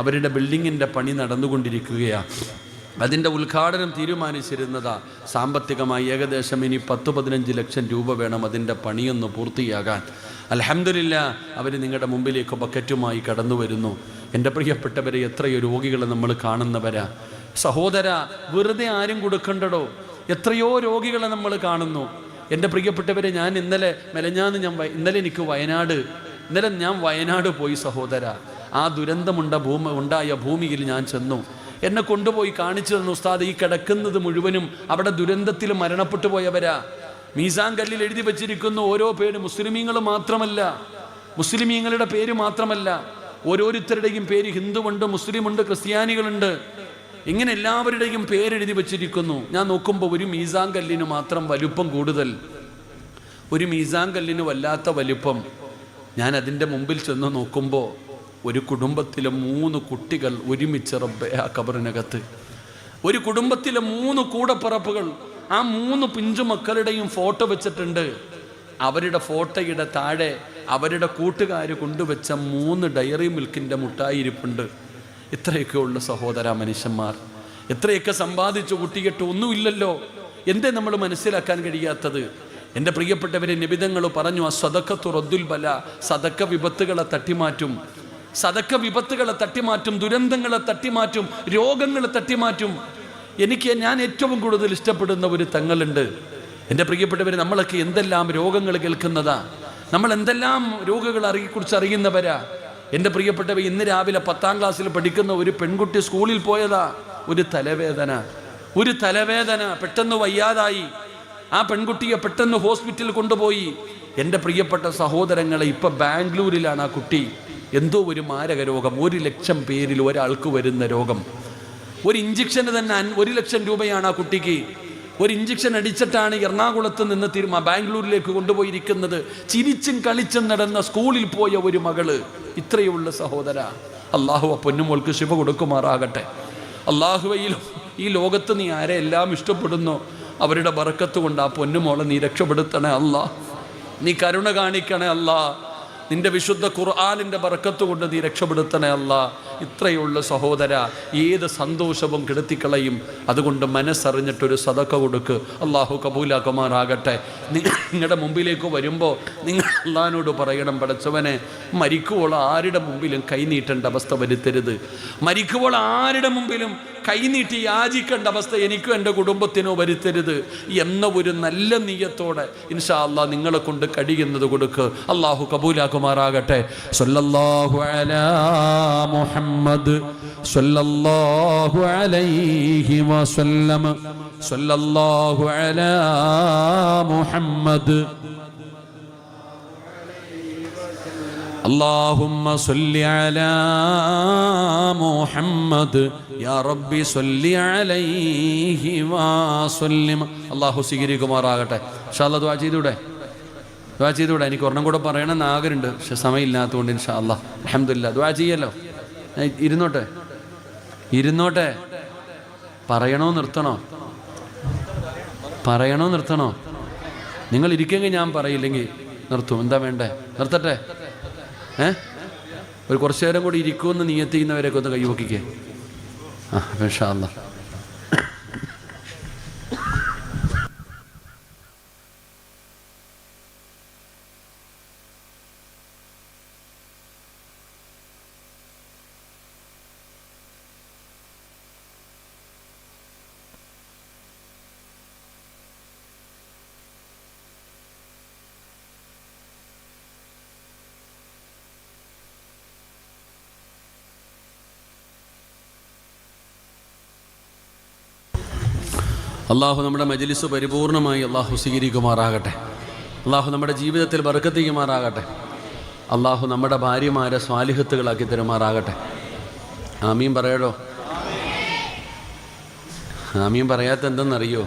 A: അവരുടെ ബിൽഡിങ്ങിൻ്റെ പണി നടന്നുകൊണ്ടിരിക്കുകയാണ്. അതിൻ്റെ ഉദ്ഘാടനം തീരുമാനിച്ചിരുന്നതാ. സാമ്പത്തികമായി ഏകദേശം ഇനി 10-15 ലക്ഷം രൂപ വേണം അതിൻ്റെ പണിയൊന്ന് പൂർത്തിയാകാൻ. അൽഹംദുലില്ലാഹ് അവർ നിങ്ങളുടെ മുമ്പിലേക്ക് ബക്കറ്റുമായി കടന്നു വരുന്നു. എൻ്റെ പ്രിയപ്പെട്ടവരെ, എത്രയോ രോഗികളെ നമ്മൾ കാണുന്നവരാ. സഹോദര, വെറുതെ ആരും കൊടുക്കണ്ടടോ. എത്രയോ രോഗികളെ നമ്മൾ കാണുന്നു. എൻ്റെ പ്രിയപ്പെട്ടവരെ, ഞാൻ ഇന്നലെ എനിക്ക് ഇന്നലെ ഞാൻ വയനാട് പോയി സഹോദര. ആ ഉണ്ടായ ഭൂമിയിൽ ഞാൻ ചെന്നു. എന്നെ കൊണ്ടുപോയി കാണിച്ചു തന്നു. ഉസ്താദ്, ഈ കിടക്കുന്നത് മുഴുവനും അവിടെ ദുരന്തത്തിൽ മരണപ്പെട്ടു പോയവരാ. മീസാൻ കല്ലിൽ എഴുതി വച്ചിരിക്കുന്നു ഓരോ പേര്. മുസ്ലിമീങ്ങളുടെ പേര് മാത്രമല്ല, ഓരോരുത്തരുടെയും പേര്. ഹിന്ദുവുണ്ട്, മുസ്ലിമുണ്ട്, ക്രിസ്ത്യാനികളുണ്ട്. ഇങ്ങനെ എല്ലാവരുടെയും പേരെഴുതി വച്ചിരിക്കുന്നു. ഞാൻ നോക്കുമ്പോൾ ഒരു മീസാൻ കല്ലിന് മാത്രം വലുപ്പം കൂടുതൽ, ഒരു മീസാൻ കല്ലിന് വല്ലാത്ത വലുപ്പം. ഞാൻ അതിൻ്റെ മുമ്പിൽ ചെന്ന് നോക്കുമ്പോൾ ഒരു കുടുംബത്തിലെ 3 കുട്ടികൾ ഒരുമിച്ച് റബ്ബേ ആ ഖബറിനകത്ത്. ഒരു കുടുംബത്തിലെ 3 കൂടപ്പിറപ്പുകൾ. ആ 3 പിഞ്ചു മക്കളുടെയും ഫോട്ടോ വെച്ചിട്ടുണ്ട്. അവരുടെ ഫോട്ടോയുടെ താഴെ അവരുടെ കൂട്ടുകാർ കൊണ്ടുവച്ച 3 ഡയറി മിൽക്കിൻ്റെ മുട്ടായി ഇരിപ്പുണ്ട്. ഇത്രയൊക്കെ ഉള്ള സഹോദര മനുഷ്യന്മാർ. എത്രയൊക്കെ സമ്പാദിച്ചു കൂട്ടിയിട്ട് ഒന്നുമില്ലല്ലോ. എന്തേ നമ്മൾ മനസ്സിലാക്കാൻ കഴിയാത്തത്? എൻ്റെ പ്രിയപ്പെട്ടവരെ, നിബിധങ്ങൾ പറഞ്ഞു, സദഖത്തു റദ്ദുൽ ബല, സദക്ക വിപത്തുകളെ തട്ടിമാറ്റും, സദക്ക വിപത്തുകളെ തട്ടിമാറ്റും, ദുരന്തങ്ങളെ തട്ടിമാറ്റും, രോഗങ്ങളെ തട്ടിമാറ്റും. ഞാൻ ഏറ്റവും കൂടുതൽ ഇഷ്ടപ്പെടുന്ന ഒരു തങ്ങളുണ്ട്. എൻ്റെ പ്രിയപ്പെട്ടവരെ, നമ്മളൊക്കെ എന്തെല്ലാം രോഗങ്ങൾ കേൾക്കുന്നതാ, നമ്മൾ എന്തെല്ലാം രോഗങ്ങളെ കുറിച്ച് അറിയുന്നവരാ. എൻ്റെ പ്രിയപ്പെട്ടവ, ഇന്ന് രാവിലെ 10ാം ക്ലാസ്സിൽ പഠിക്കുന്ന ഒരു പെൺകുട്ടി സ്കൂളിൽ പോയതാ. ഒരു തലവേദന പെട്ടെന്ന് വയ്യാതായി. ആ പെൺകുട്ടിയെ പെട്ടെന്ന് ഹോസ്പിറ്റലിൽ കൊണ്ടുപോയി. എൻ്റെ പ്രിയപ്പെട്ട സഹോദരങ്ങളെ, ഇപ്പം ബാംഗ്ലൂരിലാണ് ആ കുട്ടി. എന്തോ ഒരു മാരക രോഗം, 1 ലക്ഷം പേരിൽ ഒരാൾക്ക് വരുന്ന രോഗം. ഒരു ഇഞ്ചക്ഷന് തന്നെ 1 ലക്ഷം രൂപയാണ് ആ കുട്ടിക്ക്. ഒരു ഇഞ്ചക്ഷൻ അടിച്ചിട്ടാണ് എറണാകുളത്ത് നിന്ന് ബാംഗ്ലൂരിലേക്ക് കൊണ്ടുപോയിരിക്കുന്നത്. ചിരിച്ചും കളിച്ചും നടന്ന സ്കൂളിൽ പോയ ഒരു മകള്. ഇത്രയുള്ള സഹോദര, അള്ളാഹു ആ പൊന്നുമോൾക്ക് ശിവ കൊടുക്കുമാറാകട്ടെ. അള്ളാഹുവെ, ഈ ലോകത്ത് നീ ആരെ എല്ലാം ഇഷ്ടപ്പെടുന്നോ അവരുടെ ബറക്കത്ത് കൊണ്ട് ആ പൊന്നുമോളെ നീ രക്ഷപ്പെടുത്തണേ അല്ലാ. നീ കരുണ കാണിക്കണേ അല്ലാ. നിന്റെ വിശുദ്ധ ഖുർആനിൻ്റെ ബറക്കത്ത് കൊണ്ട് നീ രക്ഷപ്പെടുത്തണേ അല്ലാ. ഇത്രയുള്ള സഹോദര, ഏത് സന്തോഷവും കെടുത്തിക്കളയും. അതുകൊണ്ട് മനസ്സറിഞ്ഞിട്ടൊരു സദക്ക കൊടുക്ക്. അള്ളാഹു കബൂലാക്കുമാറാകട്ടെ. നിങ്ങളുടെ മുമ്പിലേക്ക് വരുമ്പോൾ നിങ്ങൾ അള്ളാഹിനോട് പറയണം, പടച്ചവനെ, മരിക്കുവോളം ആരുടെ മുമ്പിലും കൈനീട്ടേണ്ട അവസ്ഥ വരുത്തരുത്. മരിക്കുവോളം ആരുടെ മുമ്പിലും കൈനീട്ടി യാചിക്കേണ്ട അവസ്ഥ എനിക്കും എൻ്റെ കുടുംബത്തിനോ വരുത്തരുത് എന്ന ഒരു നല്ല നിയ്യത്തോടെ ഇൻഷാ അല്ലാഹ് നിങ്ങളെ കൊണ്ട് കഴിയുന്നത് കൊടുക്ക്. അള്ളാഹു കബൂലാക്കുമാറാകട്ടെ. സ്വല്ലല്ലാഹു അലാ മുഹമ്മദ് സ്വല്ലല്ലാഹു അലൈഹി വസല്ലം. സ്വല്ലല്ലാഹു അലാ മുഹമ്മദ്. اللهم صل على محمد يا ربي صل عليه وسلم. അല്ലാഹു സ്വീകരിക്കുമാറാകട്ടെ. ഇൻഷാ അല്ലാഹ് ദുആ ചെയ്തൂടെ? എനിക്ക് ഒരെണ്ണം കൂടെ പറയണമെന്ന് ആഗ്രഹമുണ്ട്, പക്ഷെ സമയമില്ലാത്തതുകൊണ്ട് ഇൻഷാ അല്ലാഹ് അൽഹംദുലില്ലാഹ് ദുആ ചെയ്യല്ലോ. ഇരുന്നോട്ടെ. പറയണോ നിർത്തണോ? നിങ്ങൾ ഇരിക്കെങ്കിൽ ഞാൻ പറയില്ലെങ്കിൽ നിർത്തും. എന്താ വേണ്ടേ? നിർത്തട്ടെ? ഒരു കുറച്ചു നേരം കൂടി ഇരിക്കുമെന്ന് നിയ്യത്ത് ചെയ്യുന്നവരെയൊക്കെ ഒന്ന് കൈവക്കിക്കേ. ഇൻഷാ അല്ലാഹ്. അള്ളാഹു നമ്മുടെ മജ്ലിസ് പരിപൂർണമായി അള്ളാഹു സ്വീകരിക്കുമാറാകട്ടെ. അള്ളാഹു നമ്മുടെ ജീവിതത്തിൽ ബർക്കത്ത് ചെയ്യുമാറാകട്ടെ. അള്ളാഹു നമ്മുടെ ഭാര്യമാരെ സ്വാലിഹത്തുകളാക്കി തരുമാറാകട്ടെ. ആമീൻ പറയടോ. ആമീൻ പറയാത്ത എന്തെന്നറിയോ?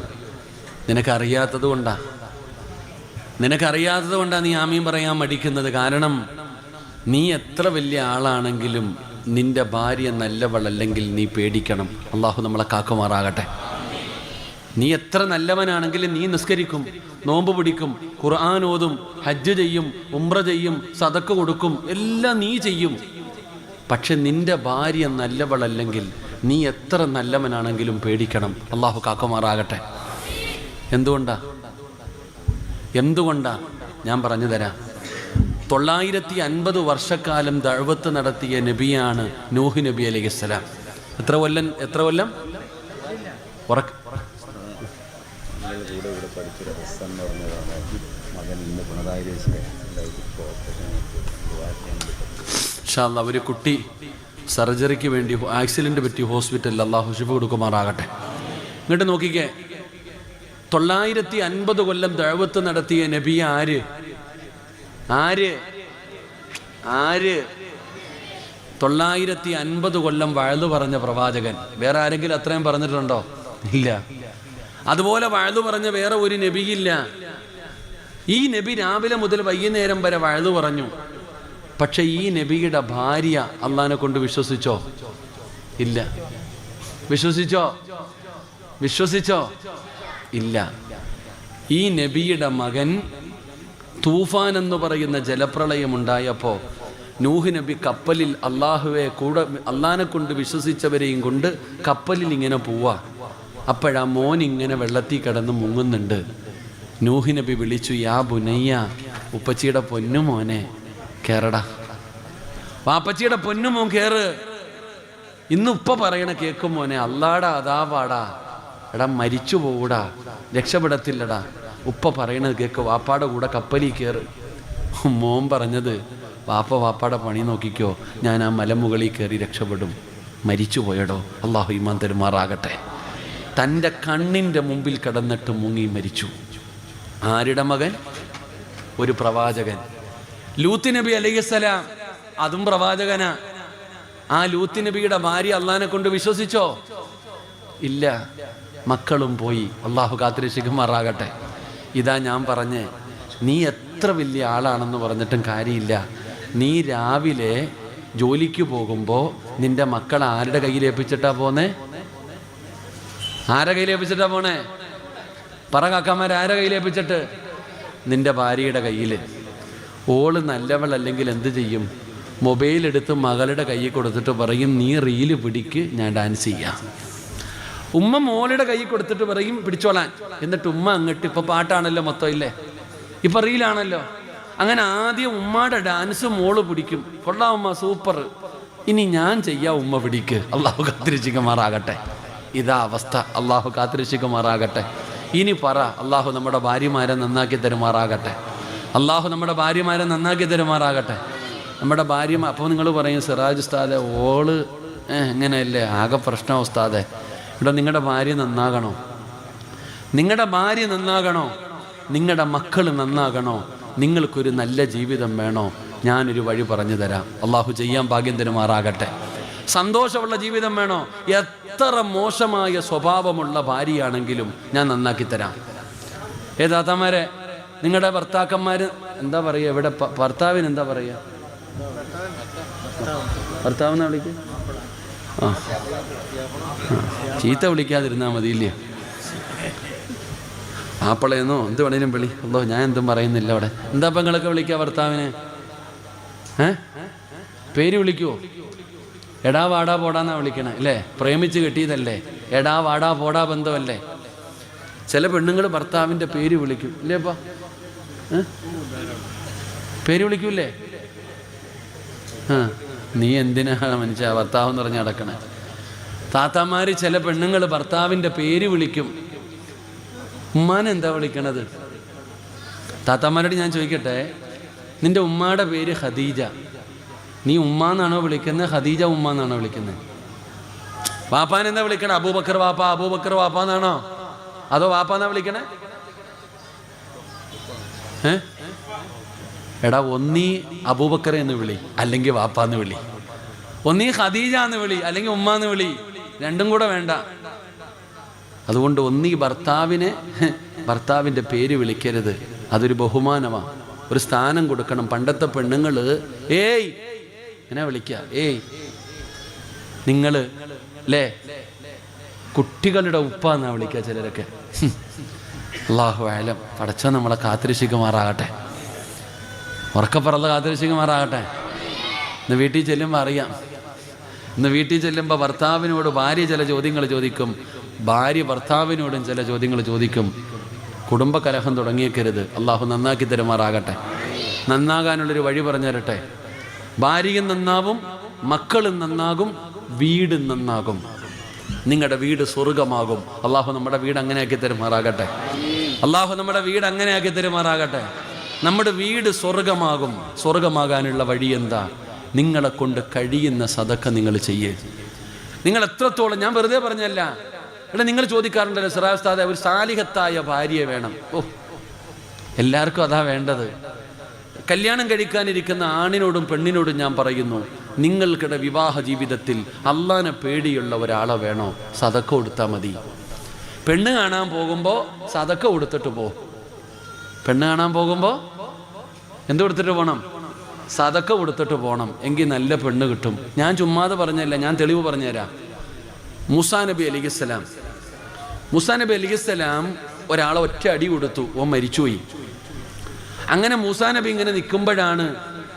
A: നിനക്കറിയാത്തത് കൊണ്ടാണ് നീ ആമീൻ പറയാൻ മടിക്കുന്നത്. കാരണം നീ എത്ര വലിയ ആളാണെങ്കിലും നിന്റെ ഭാര്യ നല്ലവളല്ലെങ്കിൽ നീ പേടിക്കണം. അള്ളാഹു നമ്മളെ കാക്കുമാറാകട്ടെ. നീ എത്ര നല്ലവനാണെങ്കിലും നീ നിസ്കരിക്കും, നോമ്പ് പിടിക്കും, ഖുർആൻ ഓതും, ഹജ്ജ് ചെയ്യും, ഉംറ ചെയ്യും, സദക്ക കൊടുക്കും, എല്ലാം നീ ചെയ്യും. പക്ഷെ നിന്റെ ഭാര്യ നല്ലവളല്ലെങ്കിൽ നീ എത്ര നല്ലവനാണെങ്കിലും പേടിക്കണം. അള്ളാഹു കാക്കുമാറാകട്ടെ. എന്തുകൊണ്ടാ ഞാൻ പറഞ്ഞു തരാം. 950 വർഷക്കാലം ദഅവത്ത് നടത്തിയ നബിയാണ് നൂഹ് നബി അലൈഹിസ്സലാം. എത്ര കൊല്ലം? ഒരു കുട്ടി സർജറിക്ക് വേണ്ടി ആക്സിഡന്റ് പറ്റി ഹോസ്പിറ്റലിൽ, അള്ളാഹു ശിഫ കൊടുക്കുമാറാകട്ടെ. ഇങ്ങോട്ട് നോക്കിക്കേ, 950 കൊല്ലം ദഅവത്ത് നടത്തിയ നബി ആര്? 950 കൊല്ലം വഅദ് പറഞ്ഞ പ്രവാചകൻ. വേറെ ആരെങ്കിലും അത്രയും പറഞ്ഞിട്ടുണ്ടോ? ഇല്ല. അതുപോലെ വഅദ് പറഞ്ഞ വേറെ ഒരു നബിയില്ല. ഈ നബി രാവിലെ മുതൽ വൈകുന്നേരം വരെ വഅദ് പറഞ്ഞു. പക്ഷെ ഈ നബിയുടെ ഭാര്യ അള്ളാഹിനെ കൊണ്ട് വിശ്വസിച്ചോ? ഇല്ല. വിശ്വസിച്ചോ? ഇല്ല. ഈ നബിയുടെ മകൻ തൂഫാൻ എന്ന് പറയുന്ന ജലപ്രളയം ഉണ്ടായപ്പോൾ നൂഹ് നബി കപ്പലിൽ അള്ളാഹിനെ കൊണ്ട് വിശ്വസിച്ചവരെയും കൊണ്ട് കപ്പലിൽ ഇങ്ങനെ പോവാ. അപ്പോഴാ മോൻ ഇങ്ങനെ വെള്ളത്തിൽ കിടന്ന് മുങ്ങുന്നുണ്ട്. നൂഹ് നബി വിളിച്ചു, യാ ബുനയ്യ, ഉപ്പച്ചിയുടെ പൊന്നുമോനെ കേറടാ, വാപ്പച്ചിയുടെ പൊന്നുമോൻ കേറ്. ഇന്ന് ഉപ്പ പറയണ കേക്കും മോനെ, അല്ലാടാ അതാവാടാ, എടാ മരിച്ചു പോകൂടാ, രക്ഷപ്പെടത്തില്ലടാ. ഉപ്പ പറയണത് കേക്ക്, വാപ്പാടെ കൂടെ കപ്പലിൽ കയറ്. മോൻ പറഞ്ഞത്, വാപ്പാടെ പണി നോക്കിക്കോ, ഞാൻ ആ മലമുകളിൽ കയറി രക്ഷപ്പെടും. മരിച്ചു പോയടോ, അള്ളാഹു ഈമാൻ തരുമാറാകട്ടെ. തൻ്റെ കണ്ണിൻ്റെ മുമ്പിൽ കിടന്നിട്ട് മുങ്ങി മരിച്ചു. ആരുടെ മകൻ? ഒരു പ്രവാചകൻ. ലൂത്ത് നബി അലൈഹിസ്സലാം, അതും പ്രവാചകനാ. ആ ലൂത്ത് നബിയുടെ ഭാര്യ അള്ളാഹിനെ കൊണ്ട് വിശ്വസിച്ചോ? ഇല്ല. മക്കളും പോയി. അള്ളാഹു കാത്തിരക്ഷിക്കുമാറാകട്ടെ. ഇതാ ഞാൻ പറഞ്ഞേ, നീ എത്ര വലിയ ആളാണെന്ന് പറഞ്ഞിട്ടും കാര്യമില്ല. നീ രാവിലെ ജോലിക്ക് പോകുമ്പോൾ നിന്റെ മക്കൾ ആരുടെ കയ്യിലേൽപ്പിച്ചിട്ടാ പോന്നേ? ആരെ കയ്യിലേൽപ്പിച്ചിട്ടാ പോണേ? പറ കാക്കാമാർ, ആരെ കയ്യിലേൽപ്പിച്ചിട്ട്? നിന്റെ ഭാര്യയുടെ കയ്യിൽ. ഓള് നല്ലവളല്ലെങ്കിൽ എന്ത് ചെയ്യും? മൊബൈൽ എടുത്ത് മകളുടെ കയ്യിൽ കൊടുത്തിട്ട് പറയും, നീ റീല് പിടിക്ക്, ഞാൻ ഡാൻസ് ചെയ്യാം. ഉമ്മ മോളുടെ കൈ കൊടുത്തിട്ട് പറയും പിടിച്ചോളാൻ. എന്നിട്ട് ഉമ്മ അങ്ങോട്ട്, ഇപ്പൊ പാട്ടാണല്ലോ മൊത്തം, ഇല്ലേ? ഇപ്പൊ റീലാണല്ലോ. അങ്ങനെ ആദ്യം ഉമ്മയുടെ ഡാൻസ് മോള് പിടിക്കും. കൊള്ളാം ഉമ്മ, സൂപ്പർ, ഇനി ഞാൻ ചെയ്യാം, ഉമ്മ പിടിക്ക്. അള്ളാഹു കാത്തിരക്ഷിക്കുമാറാകട്ടെ. ഇതാ അവസ്ഥ. അള്ളാഹു കാത്തിരക്ഷിക്കുമാറാകട്ടെ. ഇനി പറ, അള്ളാഹു നമ്മുടെ ഭാര്യമാരെ നന്നാക്കി തരുമാറാകട്ടെ. അള്ളാഹു നമ്മുടെ ഭാര്യമാരെ നന്നാക്കി തരുമാറാകട്ടെ. നമ്മുടെ ഭാര്യമാർ, അപ്പോൾ നിങ്ങൾ പറയും, സിറാജ് ഉസ്താദെ ഓള് എങ്ങനെയല്ലേ, ആകെ പ്രശ്നം ഉസ്താദെ. ഇവിടെ നിങ്ങളുടെ ഭാര്യ നന്നാകണോ? നിങ്ങളുടെ ഭാര്യ നന്നാകണോ? നിങ്ങളുടെ മക്കൾ നന്നാകണോ? നിങ്ങൾക്കൊരു നല്ല ജീവിതം വേണോ? ഞാനൊരു വഴി പറഞ്ഞു തരാം. അള്ളാഹു ചെയ്യാൻ ഭാഗ്യം തരുമാറാകട്ടെ. സന്തോഷമുള്ള ജീവിതം വേണോ? എത്ര മോശമായ സ്വഭാവമുള്ള ഭാര്യയാണെങ്കിലും ഞാൻ നന്നാക്കി തരാം. താത്താമാരെ, നിങ്ങളുടെ ഭർത്താക്കന്മാര് എന്താ പറയുക? ഇവിടെ ഭർത്താവിന് എന്താ പറയുക? ഭർത്താവെന്നാ വിളിക്കുക? ആ, ചീത്ത വിളിക്കാതിരുന്നാൽ മതിയില്ലേ? ആപ്പിളയെന്നോ എന്ത് വേണേലും വിളി. അല്ലോ, ഞാൻ എന്തും പറയുന്നില്ല അവിടെ. എന്താ ഇപ്പം നിങ്ങളൊക്കെ വിളിക്കുക ഭർത്താവിനെ? പേര് വിളിക്കുവോ? എടാ വാടാ പോടാന്നാ വിളിക്കണേ അല്ലേ? പ്രേമിച്ച് കിട്ടിയതല്ലേ? എടാ വാടാ പോടാ ബന്ധമല്ലേ? ചില പെണ്ണുങ്ങൾ ഭർത്താവിൻ്റെ പേര് വിളിക്കും, ഇല്ലേപ്പാ? പേര് വിളിക്കൂല്ലേ? നീ എന്തിനാണ് മനുഷ്യ ഭർത്താവ് എന്ന് പറഞ്ഞ് നടക്കണേ? താത്താമാര്, ചില പെണ്ണുങ്ങൾ ഭർത്താവിൻ്റെ പേര് വിളിക്കും. ഉമ്മാനെ എന്താ വിളിക്കണത്? താത്താമാരോട് ഞാൻ ചോദിക്കട്ടെ, നിന്റെ ഉമ്മാടെ പേര് ഖദീജ, നീ ഉമ്മാന്നാണോ വിളിക്കുന്നത്? ഖദീജ ഉമ്മാന്നാണോ വിളിക്കുന്നത്? വാപ്പാൻ എന്താ വിളിക്കണേ? അബൂബക്കർ വാപ്പ, അബൂബക്കർ വാപ്പാന്നാണോ? അതോ വാപ്പാന്നാ വിളിക്കണേ? എടാ, ഒന്നീ അബൂബക്കർ എന്ന് വിളി, അല്ലെങ്കിൽ വാപ്പാന്ന് വിളി. ഒന്നീ ഖദീജ എന്ന് വിളി, അല്ലെങ്കിൽ ഉമ്മാന്ന് വിളി. രണ്ടും കൂടെ വേണ്ട. അതുകൊണ്ട് ഒന്നീ ഭർത്താവിൻ്റെ പേര് വിളിക്കരുത്. അതൊരു ബഹുമാനമാണ്, ഒരു സ്ഥാനം കൊടുക്കണം. പണ്ടത്തെ പെണ്ണുങ്ങൾ ഏയ് എന്നാ വിളിക്കുക? ഏയ് നിങ്ങൾ അല്ലേ? കുട്ടികളുടെ ഉപ്പ എന്നാ വിളിക്കുക ചിലരൊക്കെ. അല്ലാഹു അഅലം. പടച്ചോൻ നമ്മളെ കാത്തിരക്ഷിക്കുമാറാകട്ടെ. ഉറക്കപ്പറന്ന് കാത്തിരക്ഷിക്കുമാറാകട്ടെ. ഇന്ന് വീട്ടിൽ ചെല്ലുമ്പോൾ അറിയാം. ഇന്ന് വീട്ടിൽ ചെല്ലുമ്പോൾ ഭർത്താവിനോട് ഭാര്യ ചില ചോദ്യങ്ങൾ ചോദിക്കും, ഭാര്യ ഭർത്താവിനോടും ചില ചോദ്യങ്ങൾ ചോദിക്കും. കുടുംബകലഹം തുടങ്ങിയേക്കരുത്. അള്ളാഹു നന്നാക്കി തരുമാറാകട്ടെ. നന്നാകാനുള്ളൊരു വഴി പറഞ്ഞു തരട്ടെ. ഭാര്യയും നന്നാവും, മക്കളും നന്നാകും, വീടും നന്നാകും. നിങ്ങളുടെ വീട് സ്വർഗമാകും. അള്ളാഹു നമ്മുടെ വീട് അങ്ങനെയാക്കി തരുമാറാകട്ടെ. അള്ളാഹു നമ്മുടെ വീട് അങ്ങനെയാക്കി തരുമാറാകട്ടെ. നമ്മുടെ വീട് സ്വർഗമാകും. സ്വർഗമാകാനുള്ള വഴി എന്താ? നിങ്ങളെ കൊണ്ട് കഴിയുന്ന സദക്ക നിങ്ങൾ ചെയ്യേ. നിങ്ങൾ എത്രത്തോളം, ഞാൻ വെറുതെ പറഞ്ഞല്ല. എടാ, നിങ്ങൾ ചോദിക്കാറുണ്ടല്ലോ, സിറാജ് ഉസ്താദേ ഒരു സാലിഹത്തായ ഭാര്യയെ വേണം. ഓ, എല്ലാവർക്കും അതാ വേണ്ടത്. കല്യാണം കഴിക്കാനിരിക്കുന്ന ആണിനോടും പെണ്ണിനോടും ഞാൻ പറയുന്നു, നിങ്ങൾക്കിടെ വിവാഹ ജീവിതത്തിൽ അള്ളാനെ പേടിയുള്ള ഒരാളെ വേണോ? സദക്ക കൊടുത്താൽ മതി. പെണ്ണ് കാണാൻ പോകുമ്പോൾ സദക്ക കൊടുത്തിട്ട് പോ. പെണ്ണ് കാണാൻ പോകുമ്പോൾ എന്ത് കൊടുത്തിട്ട് പോകണം? സദക്ക കൊടുത്തിട്ട് പോകണം. എങ്കിൽ നല്ല പെണ്ണ് കിട്ടും. ഞാൻ ചുമ്മാതെ പറഞ്ഞല്ല, ഞാൻ തെളിവ് പറഞ്ഞുതരാം. മൂസാ നബി അലിഹിസ്സലാം ഒരാളെ ഒറ്റ അടി കൊടുത്തു, ഓൻ മരിച്ചുപോയി. അങ്ങനെ മൂസാ നബി ഇങ്ങനെ നിൽക്കുമ്പോഴാണ്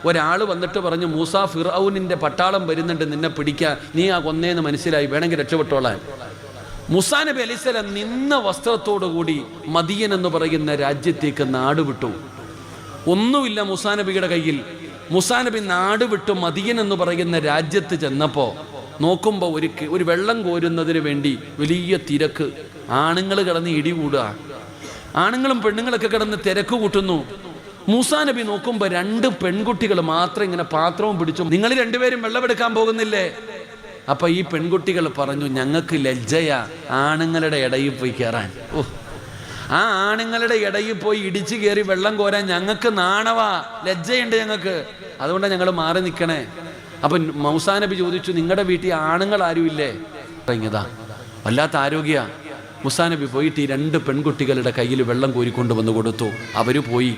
A: ഒരാൾ വന്നിട്ട് പറഞ്ഞു, മൂസാ, ഫിർഔനിൻ്റെ പട്ടാളം വരുന്നുണ്ട് നിന്നെ പിടിക്കാൻ, നീ ആ കൊന്നേന്ന് മനസ്സിലായി, വേണമെങ്കിൽ രക്ഷപ്പെട്ടോളാൻ. മൂസാ നബി അലൈഹിസ്സലാം നിന്ന വസ്ത്രത്തോടുകൂടി മദിയൻ എന്ന് പറയുന്ന രാജ്യത്തേക്ക് നാട് വിട്ടു. ഒന്നുമില്ല മൂസാ നബിയുടെ കയ്യിൽ. മൂസാ നബി നാട് വിട്ടു മദിയൻ എന്ന് പറയുന്ന രാജ്യത്ത് ചെന്നപ്പോൾ നോക്കുമ്പോൾ ഒരു വെള്ളം കോരുന്നതിന് വേണ്ടി വലിയ തിരക്ക്. ആണുങ്ങൾ കിടന്ന് ഇടികൂടുക, ആണുങ്ങളും പെണ്ണുങ്ങളൊക്കെ കിടന്ന് തിരക്ക് കൂട്ടുന്നു. മൂസാ നബി നോക്കുമ്പോൾ 2 പെൺകുട്ടികൾ മാത്രം ഇങ്ങനെ പാത്രവും പിടിച്ചു. നിങ്ങൾ രണ്ടുപേരും വെള്ളമെടുക്കാൻ പോകുന്നില്ലേ? അപ്പൊ ഈ പെൺകുട്ടികൾ പറഞ്ഞു, ഞങ്ങൾക്ക് ലജ്ജയാ ആണുങ്ങളുടെ ഇടയിൽ പോയി കയറാൻ. ആ ആണുങ്ങളുടെ ഇടയിൽ പോയി ഇടിച്ചു കയറി വെള്ളം കോരാൻ ഞങ്ങൾക്ക് നാണവാ, ലജ്ജയുണ്ട് ഞങ്ങൾക്ക്, അതുകൊണ്ടാണ് ഞങ്ങൾ മാറി നിൽക്കണേ. അപ്പൊ മൂസാ നബി ചോദിച്ചു, നിങ്ങളുടെ വീട്ടിൽ ആണുങ്ങൾ ആരുമില്ലേ? ഇതാ വല്ലാത്ത ആരോഗ്യ. മൂസാ നബി പോയിട്ട് ഈ 2 പെൺകുട്ടികളുടെ കയ്യിൽ വെള്ളം കോരിക്കൊണ്ട് വന്ന് കൊടുത്തു. അവര് പോയി.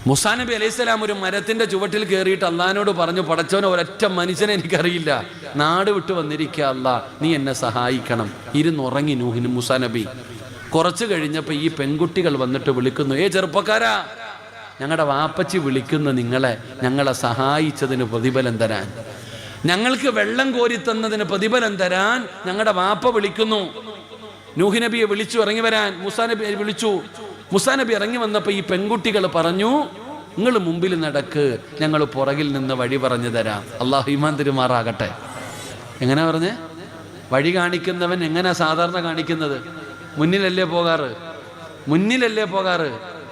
A: മൂസാ നബി അലൈഹിസ്സലാം ഒരു മരത്തിന്റെ ചുവട്ടിൽ കയറിയിട്ട് അള്ളാഹിനോട് പറഞ്ഞു, പടച്ചവനെ ഒരൊറ്റ മനുഷ്യനെ എനിക്കറിയില്ല, നാട് വിട്ടു വന്നിരിക്കുക അല്ലാ, നീ എന്നെ സഹായിക്കണം. ഇരുന്നുറങ്ങി മൂസാ നബി. കുറച്ച് കഴിഞ്ഞപ്പോൾ ഈ പെൺകുട്ടികൾ വന്നിട്ട് വിളിക്കുന്നു, ചെറുപ്പക്കാരാ, ഞങ്ങളുടെ വാപ്പച്ചി വിളിക്കുന്നു നിങ്ങളെ, ഞങ്ങളെ സഹായിച്ചതിന് പ്രതിഫലം തരാൻ, ഞങ്ങൾക്ക് വെള്ളം കോരി തന്നതിന് പ്രതിഫലം തരാൻ ഞങ്ങളുടെ വാപ്പ വിളിക്കുന്നു. നൂഹ് നബിയെ വിളിച്ചു ഇറങ്ങി വരാൻ മൂസാ നബി വിളിച്ചു. മൂസാ നബി ഇറങ്ങി വന്നപ്പോൾ ഈ പെൺകുട്ടികൾ പറഞ്ഞു, നിങ്ങൾ മുമ്പിൽ നടക്ക്, ഞങ്ങൾ പുറകിൽ നിന്ന് വഴി പറഞ്ഞു തരാം. അള്ളാഹു ഈമാൻ തരുമാറാകട്ടെ. എങ്ങനെ പറഞ്ഞേ? വഴി കാണിക്കുന്നവൻ എങ്ങനെ സാധാരണ കാണിക്കുന്നത്? മുന്നിലല്ലേ പോകാറ്.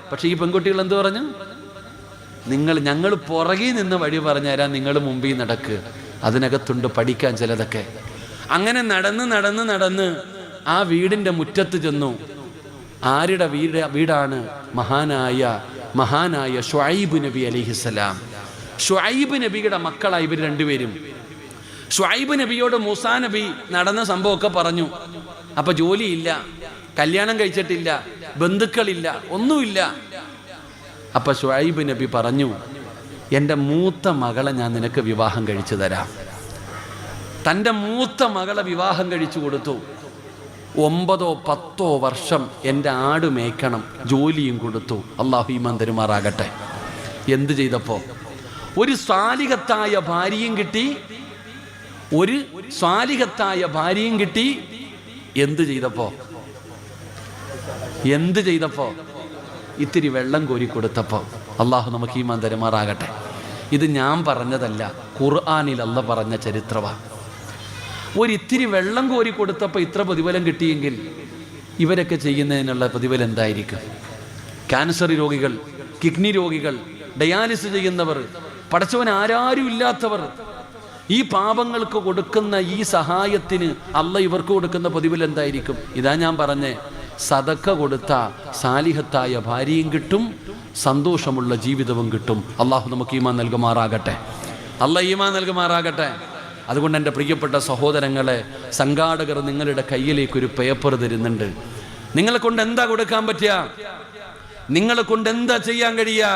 A: പക്ഷെ ഈ പെൺകുട്ടികൾ എന്ത് പറഞ്ഞു? ഞങ്ങൾ പുറകിൽ നിന്ന് വഴി പറഞ്ഞു തരാൻ, നിങ്ങൾ മുമ്പിൽ നടക്ക്. അതിനകത്തുണ്ട് പഠിക്കാൻ ചിലതൊക്കെ. അങ്ങനെ നടന്ന് ആ വീടിന്റെ മുറ്റത്ത് ചെന്നു. ആരുടെ വീടാണ്? മഹാനായ ശുഐബ് നബി അലൈഹിസ്സലാം. ശുഐബ് നബിയുടെ മക്കളായി ഇവർ രണ്ടുപേരും. ശുഐബ് നബിയോട് മൂസാ നബി നടന്ന സംഭവമൊക്കെ പറഞ്ഞു. അപ്പൊ ജോലിയില്ല, കല്യാണം കഴിച്ചിട്ടില്ല, ബന്ധുക്കളില്ല, ഒന്നുമില്ല. അപ്പൊ ശുഐബ് നബി പറഞ്ഞു, എൻ്റെ മൂത്ത മകളെ ഞാൻ നിനക്ക് വിവാഹം കഴിച്ചു തരാം. തൻ്റെ മൂത്ത മകളെ വിവാഹം കഴിച്ചു കൊടുത്തു. 9-10 വർഷം എൻ്റെ ആട് മേയ്ക്കണം, ജോലിയും കൊടുത്തു. അള്ളാഹു ഈമാൻ തരുമാറാകട്ടെ. എന്ത് ചെയ്തപ്പോ? ഒരു സ്വാലിഹത്തായ ഭാര്യയും കിട്ടി. എന്ത് ചെയ്തപ്പോ? ഇത്തിരി വെള്ളം കോരി കൊടുത്തപ്പോ. അള്ളാഹു നമുക്ക് ഈമാൻ തരുമാറാകട്ടെ. ഇത് ഞാൻ പറഞ്ഞതല്ല, ഖുർആനിൽ അല്ലാഹ് പറഞ്ഞ ചരിത്രമാണ്. ഒരിത്തിരി വെള്ളം കോരി കൊടുത്തപ്പോൾ ഇത്ര പ്രതിഫലം കിട്ടിയെങ്കിൽ ഇവരൊക്കെ ചെയ്യുന്നതിനുള്ള പ്രതിഫലം എന്തായിരിക്കും? ക്യാൻസർ രോഗികൾ, കിഡ്നി രോഗികൾ, ഡയാലിസിസ് ചെയ്യുന്നവർ, പടച്ചവൻ ആരാരും ഇല്ലാത്തവർ, ഈ പാപങ്ങൾക്ക് കൊടുക്കുന്ന ഈ സഹായത്തിന് അല്ലാഹ് ഇവർക്ക് കൊടുക്കുന്ന പ്രതിഫലം എന്തായിരിക്കും? ഇതാ ഞാൻ പറഞ്ഞേ, സദക്ക കൊടുത്ത സാലിഹത്തായ ഭാര്യയും കിട്ടും, സന്തോഷമുള്ള ജീവിതവും കിട്ടും. അള്ളാഹു നമുക്ക് ഈമാൻ നൽകുമാറാകട്ടെ. അതുകൊണ്ട് എൻ്റെ പ്രിയപ്പെട്ട സഹോദരങ്ങളെ, സംഘാടകർ നിങ്ങളുടെ കയ്യിലേക്ക് ഒരു പേപ്പർ തരുന്നുണ്ട്. നിങ്ങളെ കൊണ്ട് എന്താ കൊടുക്കാൻ പറ്റുക? നിങ്ങളെ കൊണ്ട് എന്താ ചെയ്യാൻ കഴിയുക?